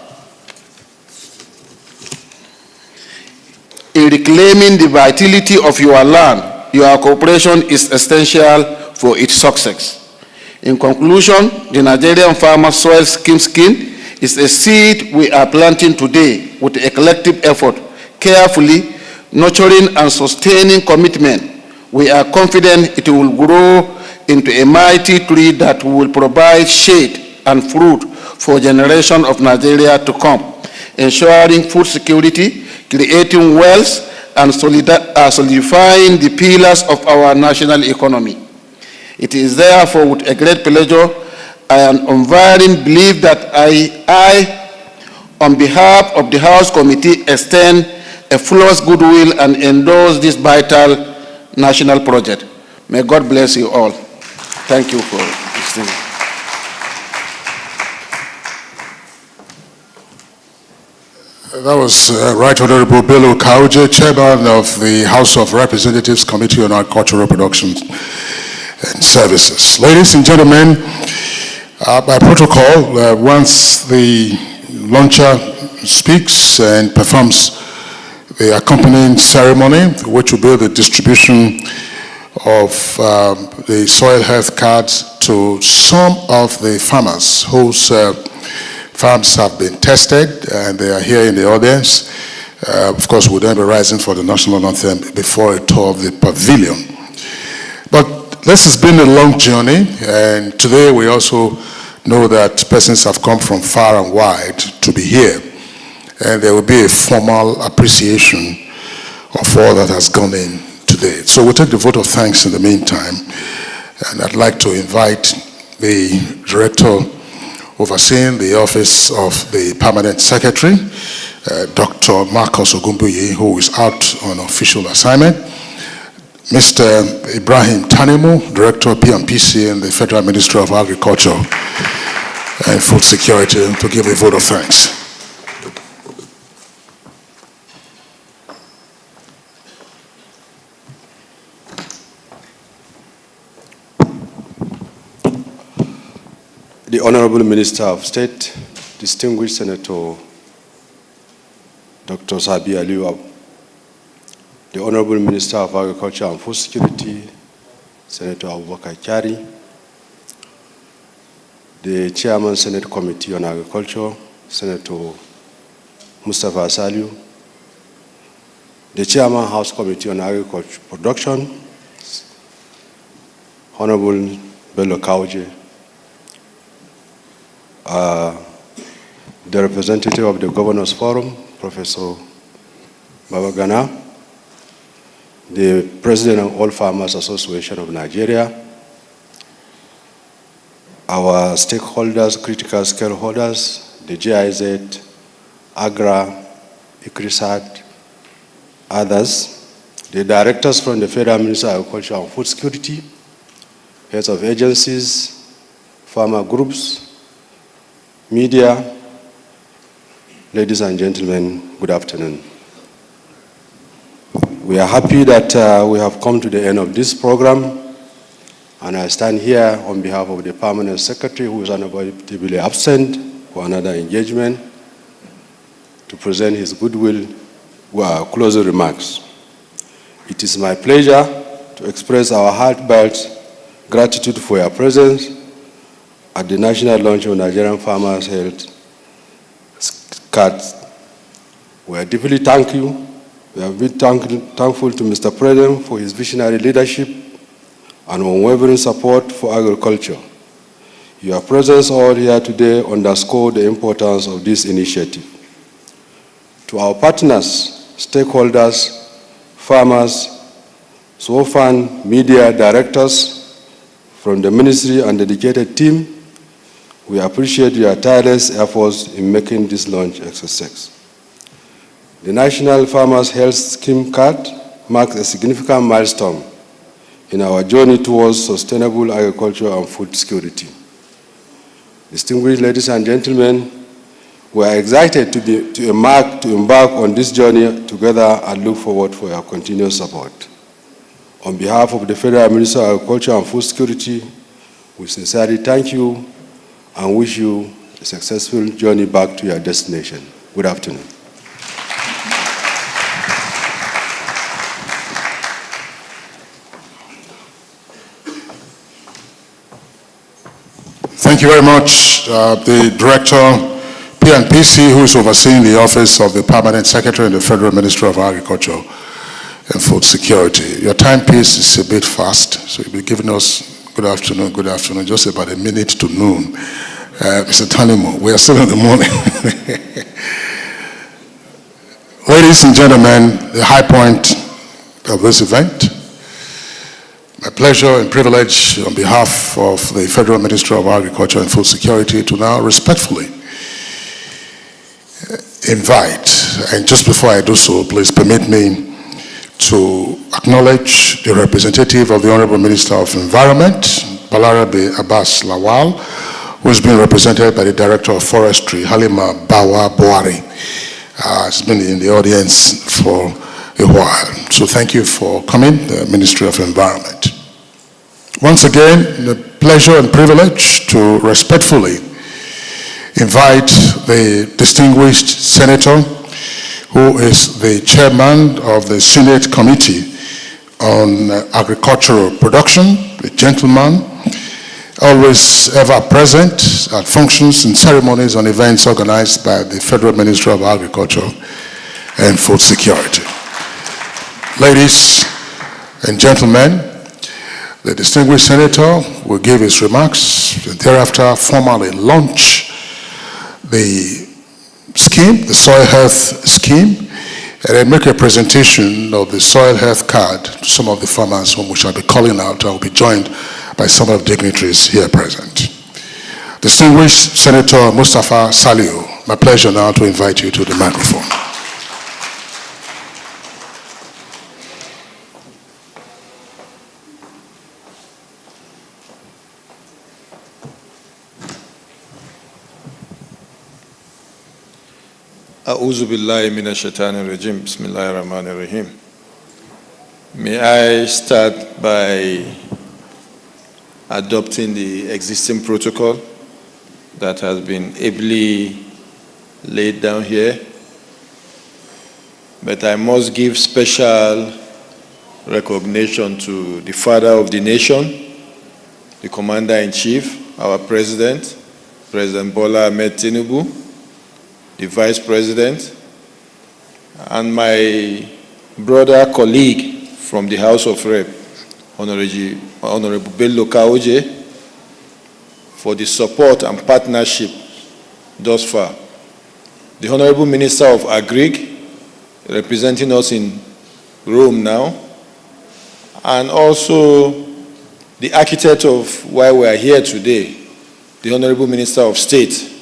in reclaiming the vitality of your land. Your cooperation is essential for its success. In conclusion, the Nigerian Farmer Soil Scheme is a seed we are planting today with a collective effort, carefully nurturing and sustaining commitment. We are confident it will grow into a mighty tree that will provide shade and fruit for generations of Nigeria to come, ensuring food security, creating wealth, and solidifying the pillars of our national economy. It is therefore with a great pleasure and unwavering belief that I, on behalf of the House Committee, extend a fullest goodwill and endorse this vital national project. May God bless you all. Thank you for listening. That was Right Honorable Bello Kauje, Chairman of the House of Representatives Committee on Agricultural Production and Services. Ladies and gentlemen, by protocol, once the launcher speaks and performs the accompanying ceremony, which will be the distribution of the soil health cards to some of the farmers whose farms have been tested and they are here in the audience. Of course, we'll then be rising for the national anthem before a tour of the pavilion. But this has been a long journey, and today we also know that persons have come from far and wide to be here. And there will be a formal appreciation of all that has gone in today. So we'll take the vote of thanks in the meantime. And I'd like to invite the Director overseeing the Office of the Permanent Secretary, Dr. Marcus Ogumbuyi, who is out on official assignment, Mr. Ibrahim Tanemu, Director of PMPC in the Federal Ministry of Agriculture and Food Security, to give a vote of thanks. The Honorable Minister of State, distinguished Senator Dr. Sabi Aliyu, the Honorable Minister of Agriculture and Food Security, Senator Abubakar Kyari, the Chairman Senate Committee on Agriculture, Senator Mustapha Saliu, the Chairman House Committee on Agriculture Production, Honorable Bello Kauje, the representative of the Governors Forum, Professor Babagana, the President of All Farmers Association of Nigeria, our stakeholders, critical stakeholders, the GIZ, AGRA, ICRISAT, others, the directors from the Federal Ministry of Agriculture and Food Security, heads of agencies, farmer groups, media, ladies and gentlemen, good afternoon. We are happy that we have come to the end of this program, and I stand here on behalf of the Permanent Secretary, who is unavoidably absent for another engagement, to present his goodwill closing remarks. It is my pleasure to express our heartfelt gratitude for your presence at the national launch of Nigerian Farmers Health Cards. We are deeply thankful. We have been thankful to Mr. President for his visionary leadership and unwavering support for agriculture. Your presence all here today underscores the importance of this initiative. To our partners, stakeholders, farmers, SWOFAN, media directors from the ministry and dedicated team, we appreciate your tireless efforts in making this launch a success. The National Farmers Health Scheme Card marks a significant milestone in our journey towards sustainable agriculture and food security. Distinguished ladies and gentlemen, We are excited to embark on this journey together and look forward for your continued support. On behalf of the Federal Minister of Agriculture and Food Security, we sincerely thank you and wish you a successful journey back to your destination. Good afternoon. Thank you very much. The Director, PNPC, who is overseeing the Office of the Permanent Secretary in the Federal Ministry of Agriculture and Food Security. Your timepiece is a bit fast, so you'll be giving us good afternoon, just about a minute to noon. Mr. Tanimo, we are still in the morning. Ladies and gentlemen, the high point of this event, my pleasure and privilege on behalf of the Federal Ministry of Agriculture and Food Security to now respectfully invite, and just before I do so, please permit me to acknowledge the representative of the Honorable Minister of Environment, Balarabe Abbas Lawal, who is being represented by the Director of Forestry, Halima Bawa Boari. Has been in the audience for a while. So thank you for coming, the Ministry of Environment. Once again, the pleasure and privilege to respectfully invite the distinguished senator who is the chairman of the Senate Committee on Agricultural Production, a gentleman, always ever present at functions and ceremonies and events organized by the Federal Ministry of Agriculture and Food Security. Ladies and gentlemen, the distinguished senator will give his remarks and thereafter formally launch the scheme, the soil health scheme, and then make a presentation of the soil health card to some of the farmers whom we shall be calling out. I will be joined by some of the dignitaries here present. Distinguished Senator Mustafa Saliu, my pleasure now to invite you to the microphone. A'udhu billahi minash shaitanir rajim. Bismillahir rahmanir rahim. May I start by adopting the existing protocol that has been ably laid down here. But I must give special recognition to the father of the nation, the commander-in-chief, our president, President Bola Ahmed Tinubu, the vice president, and my brother colleague from the House of Rep, Honorable Bello Kaoje, for the support and partnership thus far. The Honorable Minister of Agric, representing us in Rome now, and also the architect of why we are here today, the Honorable Minister of State,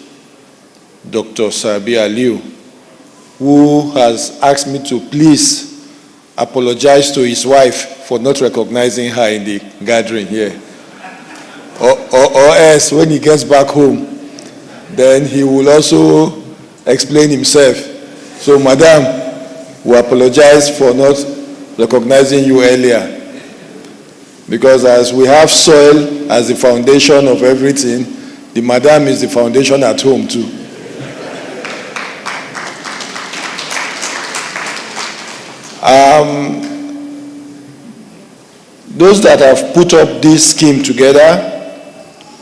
Dr. Sabi Aliu, who has asked me to please apologize to his wife for not recognizing her in the gathering here. Or else, when he gets back home, then he will also explain himself. So, Madam, we apologize for not recognizing you earlier. Because as we have soil as the foundation of everything, the Madam is the foundation at home too. Those that have put up this scheme together,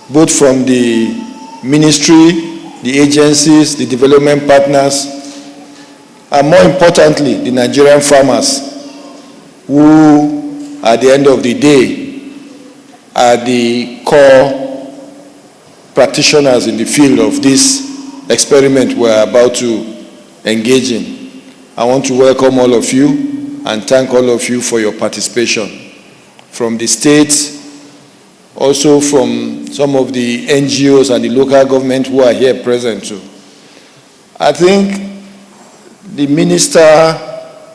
both from the ministry, the agencies, the development partners, and more importantly, the Nigerian farmers, who at the end of the day are the core practitioners in the field of this experiment we're about to engage in. I want to welcome all of you and thank all of you for your participation. From the states, also from some of the NGOs and the local government who are here present too. I think the minister,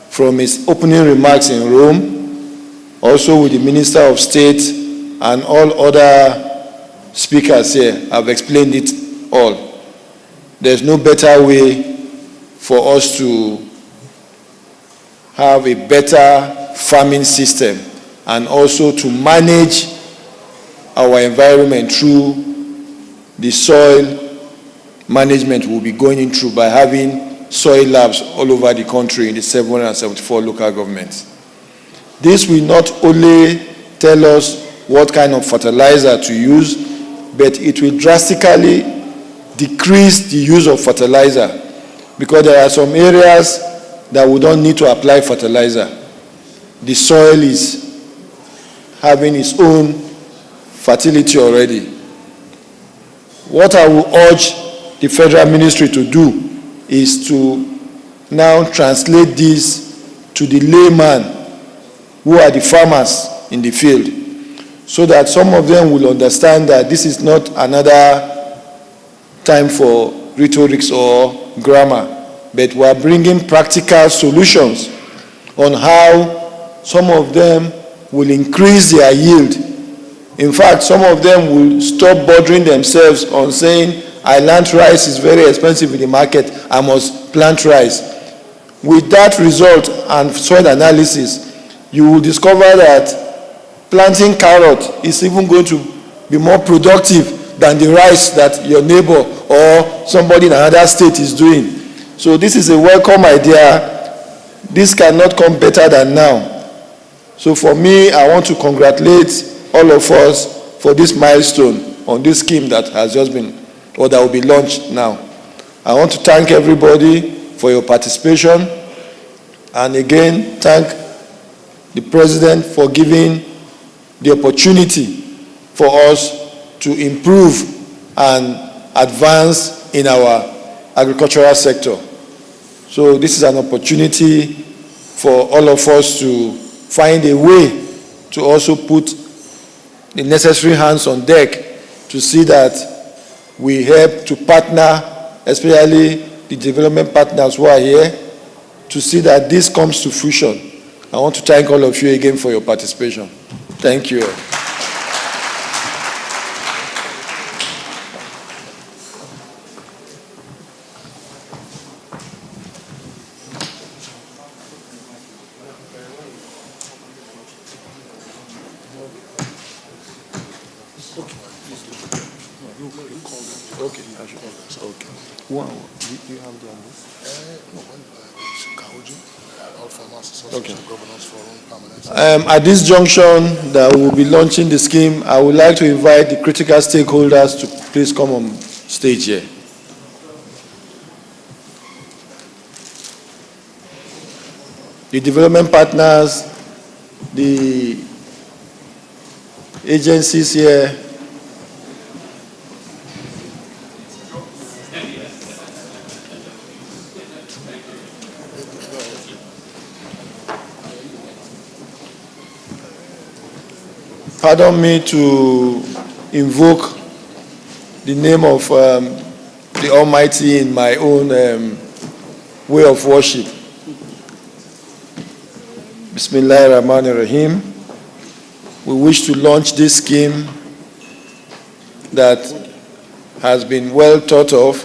from his opening remarks in Rome, also with the Minister of State and all other speakers here, have explained it all. there's no better way for us to have a better farming system and also to manage our environment through the soil management we'll be going through by having soil labs all over the country in the 774 local governments. This will not only tell us what kind of fertilizer to use, but it will drastically decrease the use of fertilizer, because there are some areas that we don't need to apply fertilizer. The soil is having its own fertility already. What I will urge the Federal Ministry to do is to now translate this to the layman who are the farmers in the field, so that some of them will understand that this is not another time for rhetorics or grammar, but we are bringing practical solutions on how some of them will increase their yield. In fact, some of them will stop bothering themselves on saying, I learned rice is very expensive in the market, I must plant rice. With that result and soil analysis, you will discover that planting carrot is even going to be more productive than the rice that your neighbor or somebody in another state is doing. So this is a welcome idea. This cannot come better than now. So for me, I want to congratulate all of us for this milestone on this scheme that has just been, or that will be launched now. I want to thank everybody for your participation, and again, thank the President for giving the opportunity for us to improve and advance in our agricultural sector. So this is an opportunity for all of us to find a way to also put the necessary hands on deck to see that we help to partner, especially the development partners who are here, to see that this comes to fruition. I want to thank all of you again for your participation. Thank you. At this junction that we will be launching the scheme, I would like to invite the critical stakeholders to please come on stage here. The development partners, the agencies here, pardon me to invoke the name of the Almighty in my own way of worship. Bismillahirrahmanirrahim. We wish to launch this scheme that has been well thought of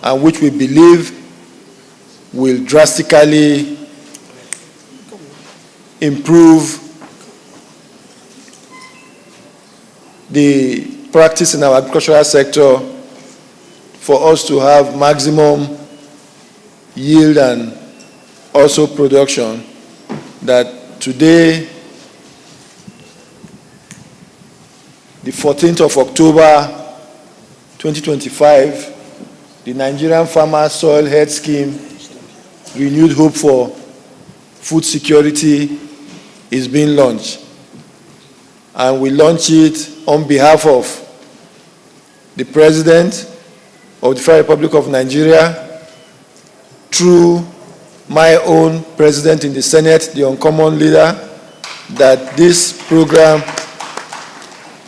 and which we believe will drastically improve the practice in our agricultural sector for us to have maximum yield and also production. That today, the 14th of October 2025, the Nigerian Farmer Soil Health Scheme, Renewed Hope for Food Security, is being launched. And we launch it on behalf of the President of the Federal Republic of Nigeria, through my own President in the Senate, the uncommon leader, that this program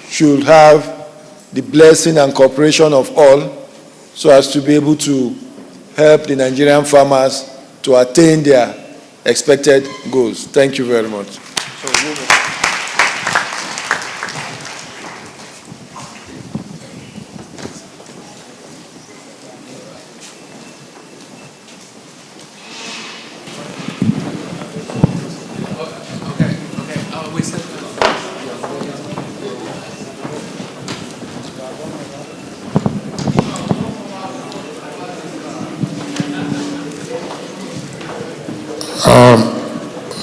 should have the blessing and cooperation of all, so as to be able to help the Nigerian farmers to attain their expected goals. Thank you very much.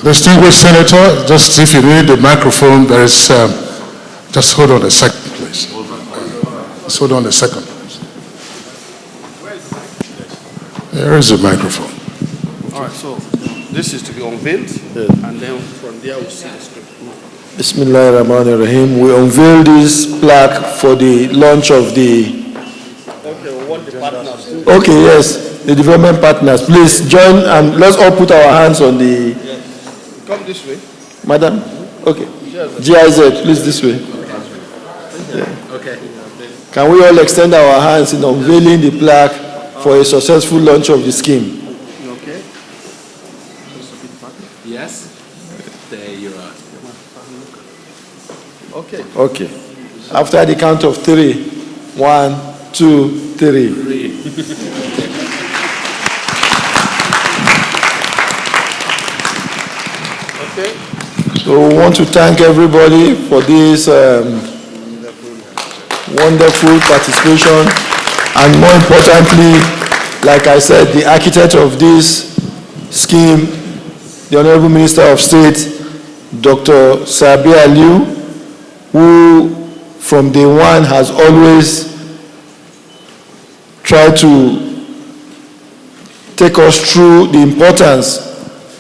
Distinguished Senator, just if you need the microphone, there is, just hold on a second, please. Just hold on a second, please. There is a microphone. All right, so this is to be unveiled, and then from there we'll see the script. Bismillahirrahmanirrahim. We unveil this plaque for the launch of the... Okay, we want the partners too. Okay, yes, the development partners. Please join and let's all put our hands on the... Yes. Come this way. Madam? Okay. GIZ, please this way. Yeah. Okay. Can we all extend our hands in unveiling the plaque for a successful launch of the scheme? Okay. Yes. There you are. Okay. Okay. After the count of 3, 1, 2, 3. Okay. So we want to thank everybody for this wonderful participation, and more importantly, like I said, the architect of this scheme, the Honorable Minister of State, Dr. Sabia Liu, who from day one has always tried to take us through the importance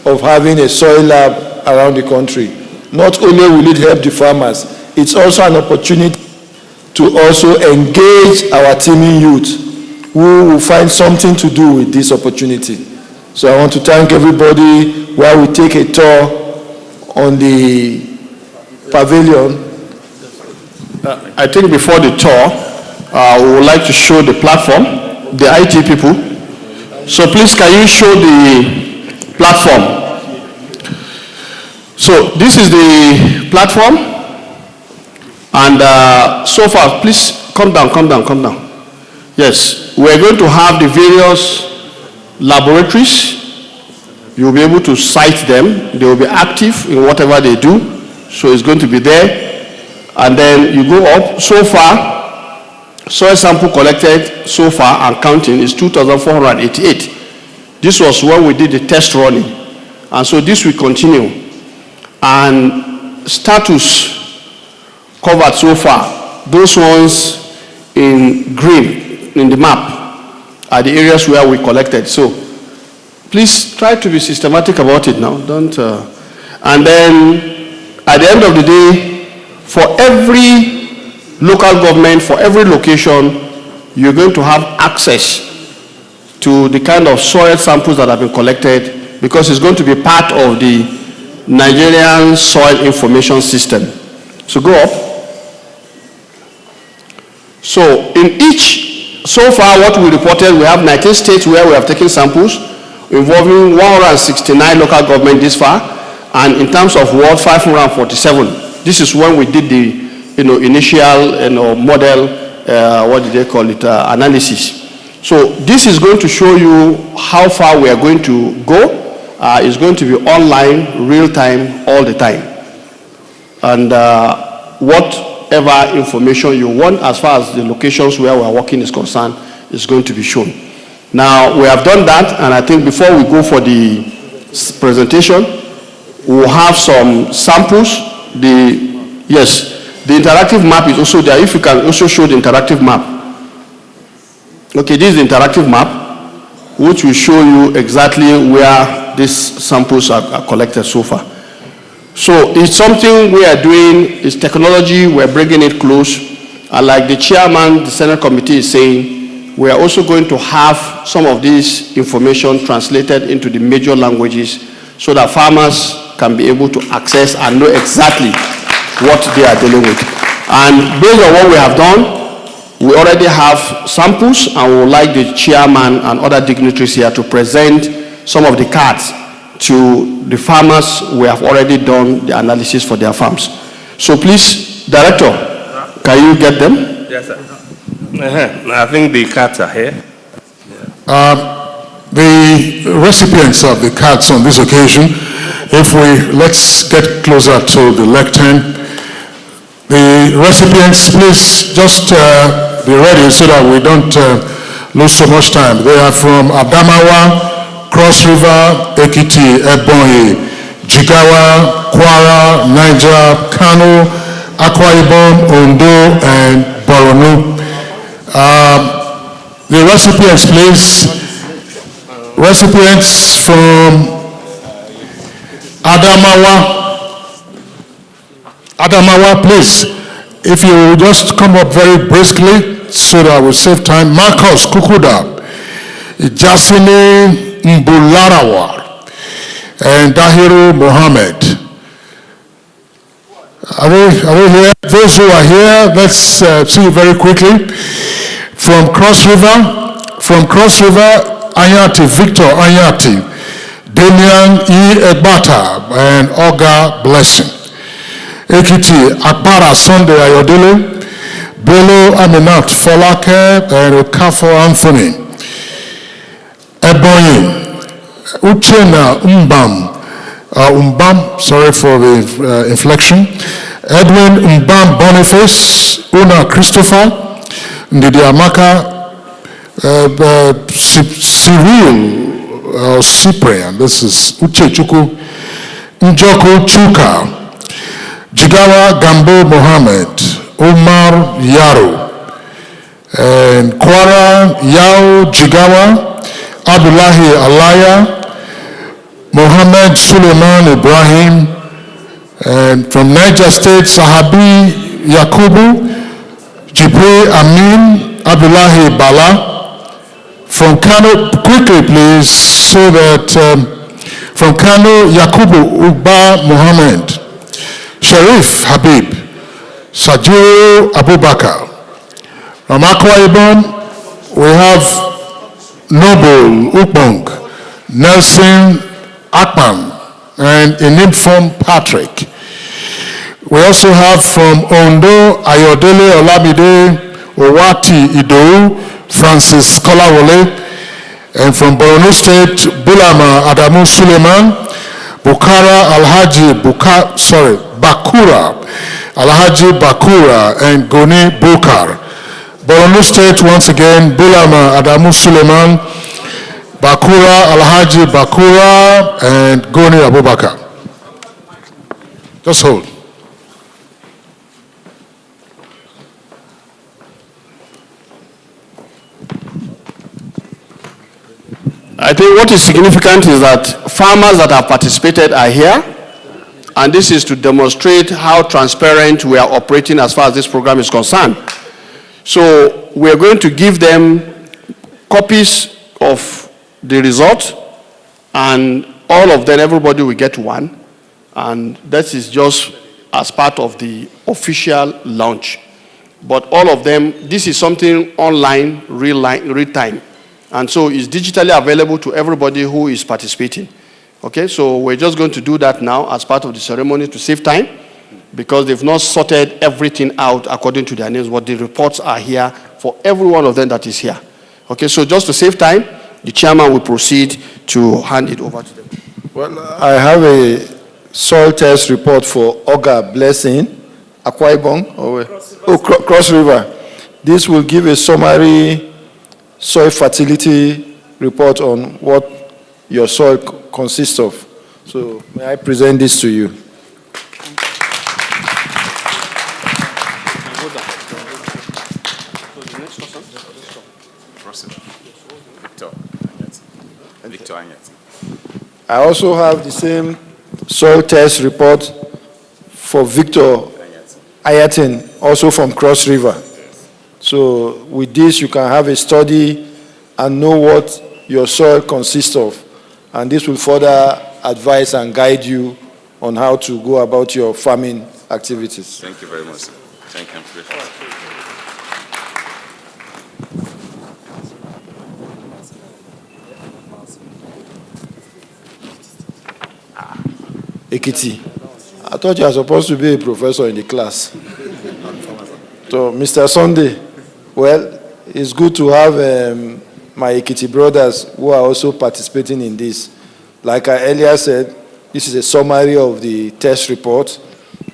of having a soil lab around the country. Not only will it help the farmers, it's also an opportunity to also engage our teeming youth who will find something to do with this opportunity. So I want to thank everybody while we take a tour on the pavilion. I think before the tour, we would like to show the platform, the IT people. So please, can you show the platform? So this is the platform, and so far, please come down. Yes, we're going to have the various laboratories. You'll be able to cite them. They will be active in whatever they do. So it's going to be there. And then you go up. So far, soil sample collected so far and counting is 2,488. This was when we did the test running. And so this will continue. And status covered so far, those ones in green in the map are the areas where we collected. So please try to be systematic about it now. Don't. And then at the end of the day, for every local government, for every location, you're going to have access to the kind of soil samples that have been collected, because it's going to be part of the Nigerian soil information system. So go up. So in each, so far what we reported, we have 19 states where we have taken samples involving 169 local government this far, and in terms of world, 547. This is when we did the initial model, what did they call it, analysis. So this is going to show you how far we are going to go. It's going to be online, real time, all the time. And whatever information you want as far as the locations where we are working is concerned is going to be shown. Now, we have done that, and I think before we go for the presentation, we'll have some samples. The interactive map is also there. If you can also show the interactive map. Okay, this is the interactive map, which will show you exactly where these samples are collected so far. So it's something we are doing, it's technology, we're bringing it close. And like the chairman, the Senate committee is saying, we are also going to have some of this information translated into the major languages so that farmers can be able to access and know exactly what they are dealing with. And based on what we have done, we already have samples, and we would like the chairman and other dignitaries here to present some of the cards to the farmers we have already done the analysis for their farms. So please, Director, can you get them? Yes, sir. I think the cards are here. The recipients of the cards on this occasion, let's get closer to the lectern. The recipients, please just be ready so that we don't lose so much time. They are from Adamawa, Cross River, Ekiti, Ebonyi, Jigawa, Kwara, Niger, Kano, Akwa Ibom, Ondo, and Borno. The recipients, please. Recipients from Adamawa, please. If you will just come up very briskly so that I will save time. Marcos Kukuda, Jasini Mbularawa, and Dahiru Mohammed. Are they here? Those who are here, let's see you very quickly. From Cross River, Anyati, Victor Anyati, Damian E. Egbata, and Olga Blessing. Ekiti, Akbara Sunday Ayodele, Bello Aminat Folake, and Okafo Anthony. Ebonyi, Uchena Umbam, sorry for the inflection. Edwin Umbam Boniface, Una Christopher, Ndidi Amaka, Cyril Cyprian, this is Uche Chuku, Njoku Chuka, Jigawa Gambo Mohammed, Omar Yaro, and Kwara Yao Jigawa, Abdullahi Alaya, Mohammed Suleiman Ibrahim, and from Niger State, Sahabi Yakubu, Jibril Amin, Abdullahi Bala. From Kano, quickly please, so that from Kano, Yakubu Uba Muhammad, Sharif Habib, Sajiro Abubakar. From Akwa Ibom, we have Noble Ukbong, Nelson Akpan, and Inimfom Patrick. We also have from Ondo, Ayodele Olamide, Owati Idou, Francis Kolawole, and from Borno State, Bulama Adamu Suleiman, Bakura Alhaji Bakura, and Goni Bukar. Borno State, once again, Bulama Adamu Suleiman, Bakura Alhaji Bakura, and Goni Abubakar. Just hold. I think what is significant is that farmers that have participated are here, and this is to demonstrate how transparent we are operating as far as this program is concerned. So we are going to give them copies of the result, and all of them, everybody will get one, and that is just as part of the official launch. But all of them, this is something online, real time. And so it's digitally available to everybody who is participating. Okay, so we're just going to do that now as part of the ceremony to save time, because they've not sorted everything out according to their names, but the reports are here for every one of them that is here. Okay, so just to save time, the chairman will proceed to hand it over to them. Well, I have a soil test report for Olga Blessing, Akwa Ibom, Cross River. This will give a summary soil fertility report on what your soil consists of. So may I present this to you? I also have the same soil test report for Victor Ayatin, also from Cross River. So with this, you can have a study and know what your soil consists of. And this will further advise and guide you on how to go about your farming activities. Thank you very much, sir. Thank you. Ekiti, I thought you were supposed to be a professor in the class. So, Mr. Sunday, well, it's good to have my Ekiti brothers who are also participating in this. Like I earlier said, this is a summary of the test report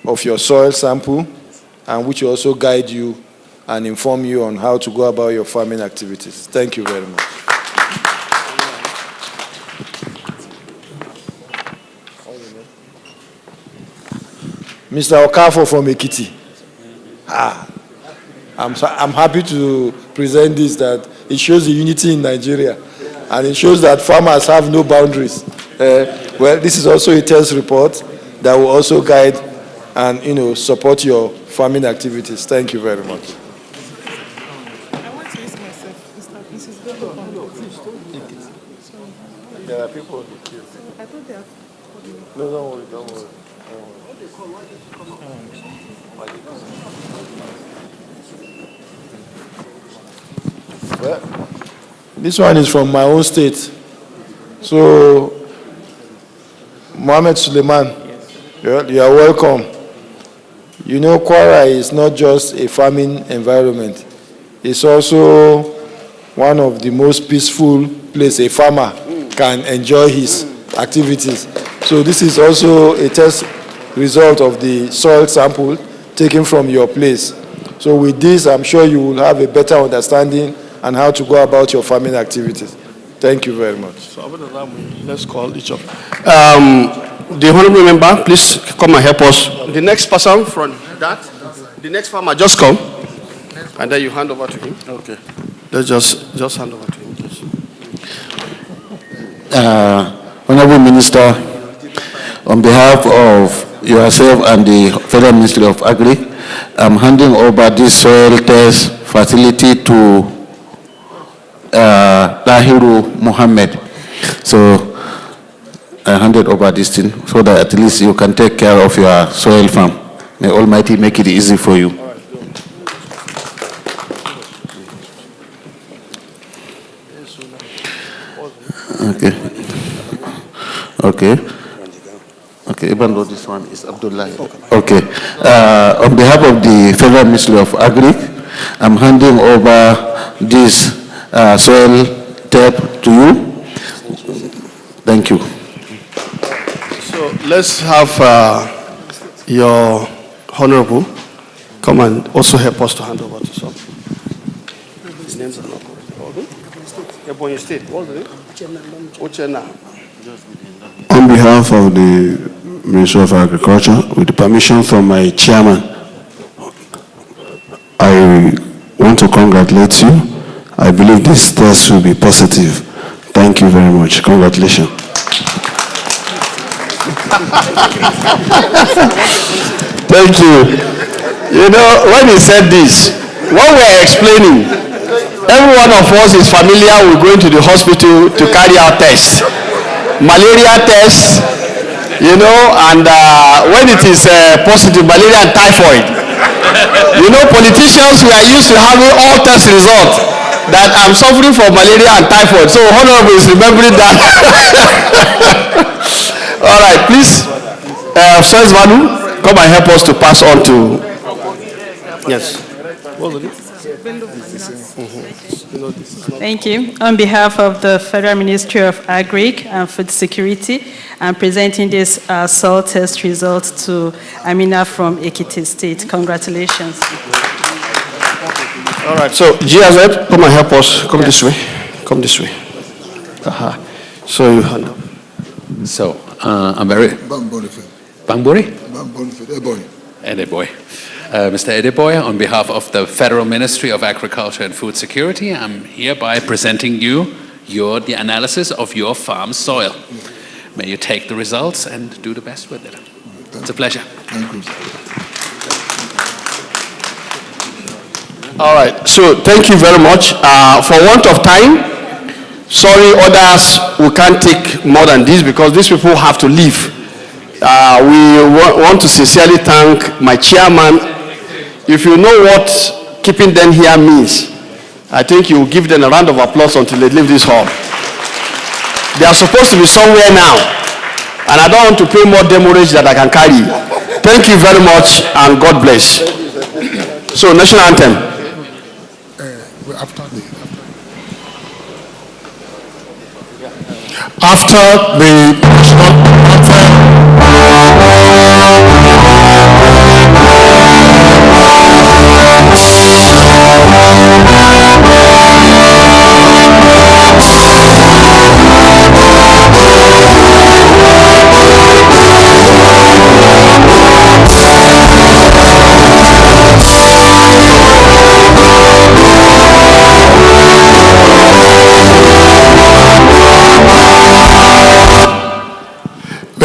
of your soil sample, and which will also guide you and inform you on how to go about your farming activities. Thank you very much. Mr. Okafo from Ekiti. I'm happy to present this, that it shows the unity in Nigeria, and it shows that farmers have no boundaries. Well, this is also a test report that will also guide and support your farming activities. Thank you very much. There are people in the queue. No, don't worry, don't worry. Well, this one is from my own state. So, Mohammed Suleiman, you are welcome. You know, Kwara is not just a farming environment. It's also one of the most peaceful places a farmer can enjoy his activities. So this is also a test result of the soil sample taken from your place. So with this, I'm sure you will have a better understanding on how to go about your farming activities. Thank you very much. So let's call each other. The honorable member, please come and help us. The next person from that, the next farmer, just come. And then you hand over to him. Okay. Let's just hand over to him, please. Honorable Minister, on behalf of yourself and the Federal Ministry of Agri, I'm handing over this soil test facility to Dahiru Mohammed. So I handed over this thing so that at least you can take care of your soil farm. May Almighty make it easy for you. Okay, even though this one is Abdullah. Okay. On behalf of the Federal Ministry of Agri, I'm handing over this soil tape to you. Thank you. So let's have your honorable come and also help us to hand over to some. His names are not good. Ebonyi State. What's the name? Uchenna. On behalf of the Ministry of Agriculture, with the permission from my chairman, I want to congratulate you. I believe this test will be positive. Thank you very much. Congratulations. Thank you. You know, when he said this, what we are explaining, every one of us is familiar with going to the hospital to carry out tests. Malaria tests, you know, and when it is positive, malaria and typhoid. You know, politicians, we are used to having all test results that I'm suffering from malaria and typhoid. So Honorable is remembering that. All right, please, Science Manu, come and help us to pass on to. Yes. What was it? Thank you. On behalf of the Federal Ministry of Agri and Food Security, I'm presenting this soil test results to Amina from Ekiti State. Congratulations. All right, so GSF, come and help us. Come this way. Come this way. So you hand up. So, I'm very... Bangbori? Edeboy. Mr. Edeboy, on behalf of the Federal Ministry of Agriculture and Food Security, I'm hereby presenting you the analysis of your farm soil. May you take the results and do the best with it. It's a pleasure. Thank you. All right, so thank you very much. For want of time, sorry others, we can't take more than this because these people have to leave. We want to sincerely thank my chairman. If you know what keeping them here means, I think you will give them a round of applause until they leave this hall. They are supposed to be somewhere now, and I don't want to pay more demurrage that I can carry. Thank you very much, and God bless. So, national anthem. After the national anthem,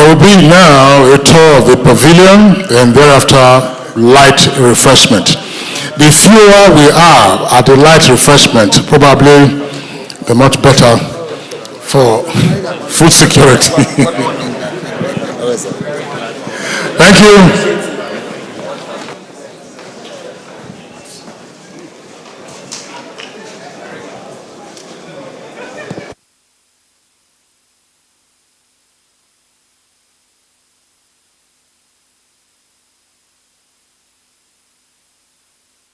will be now a tour of the pavilion and thereafter light refreshment. The fewer we are at the light refreshment, probably the much better for food security. Thank you.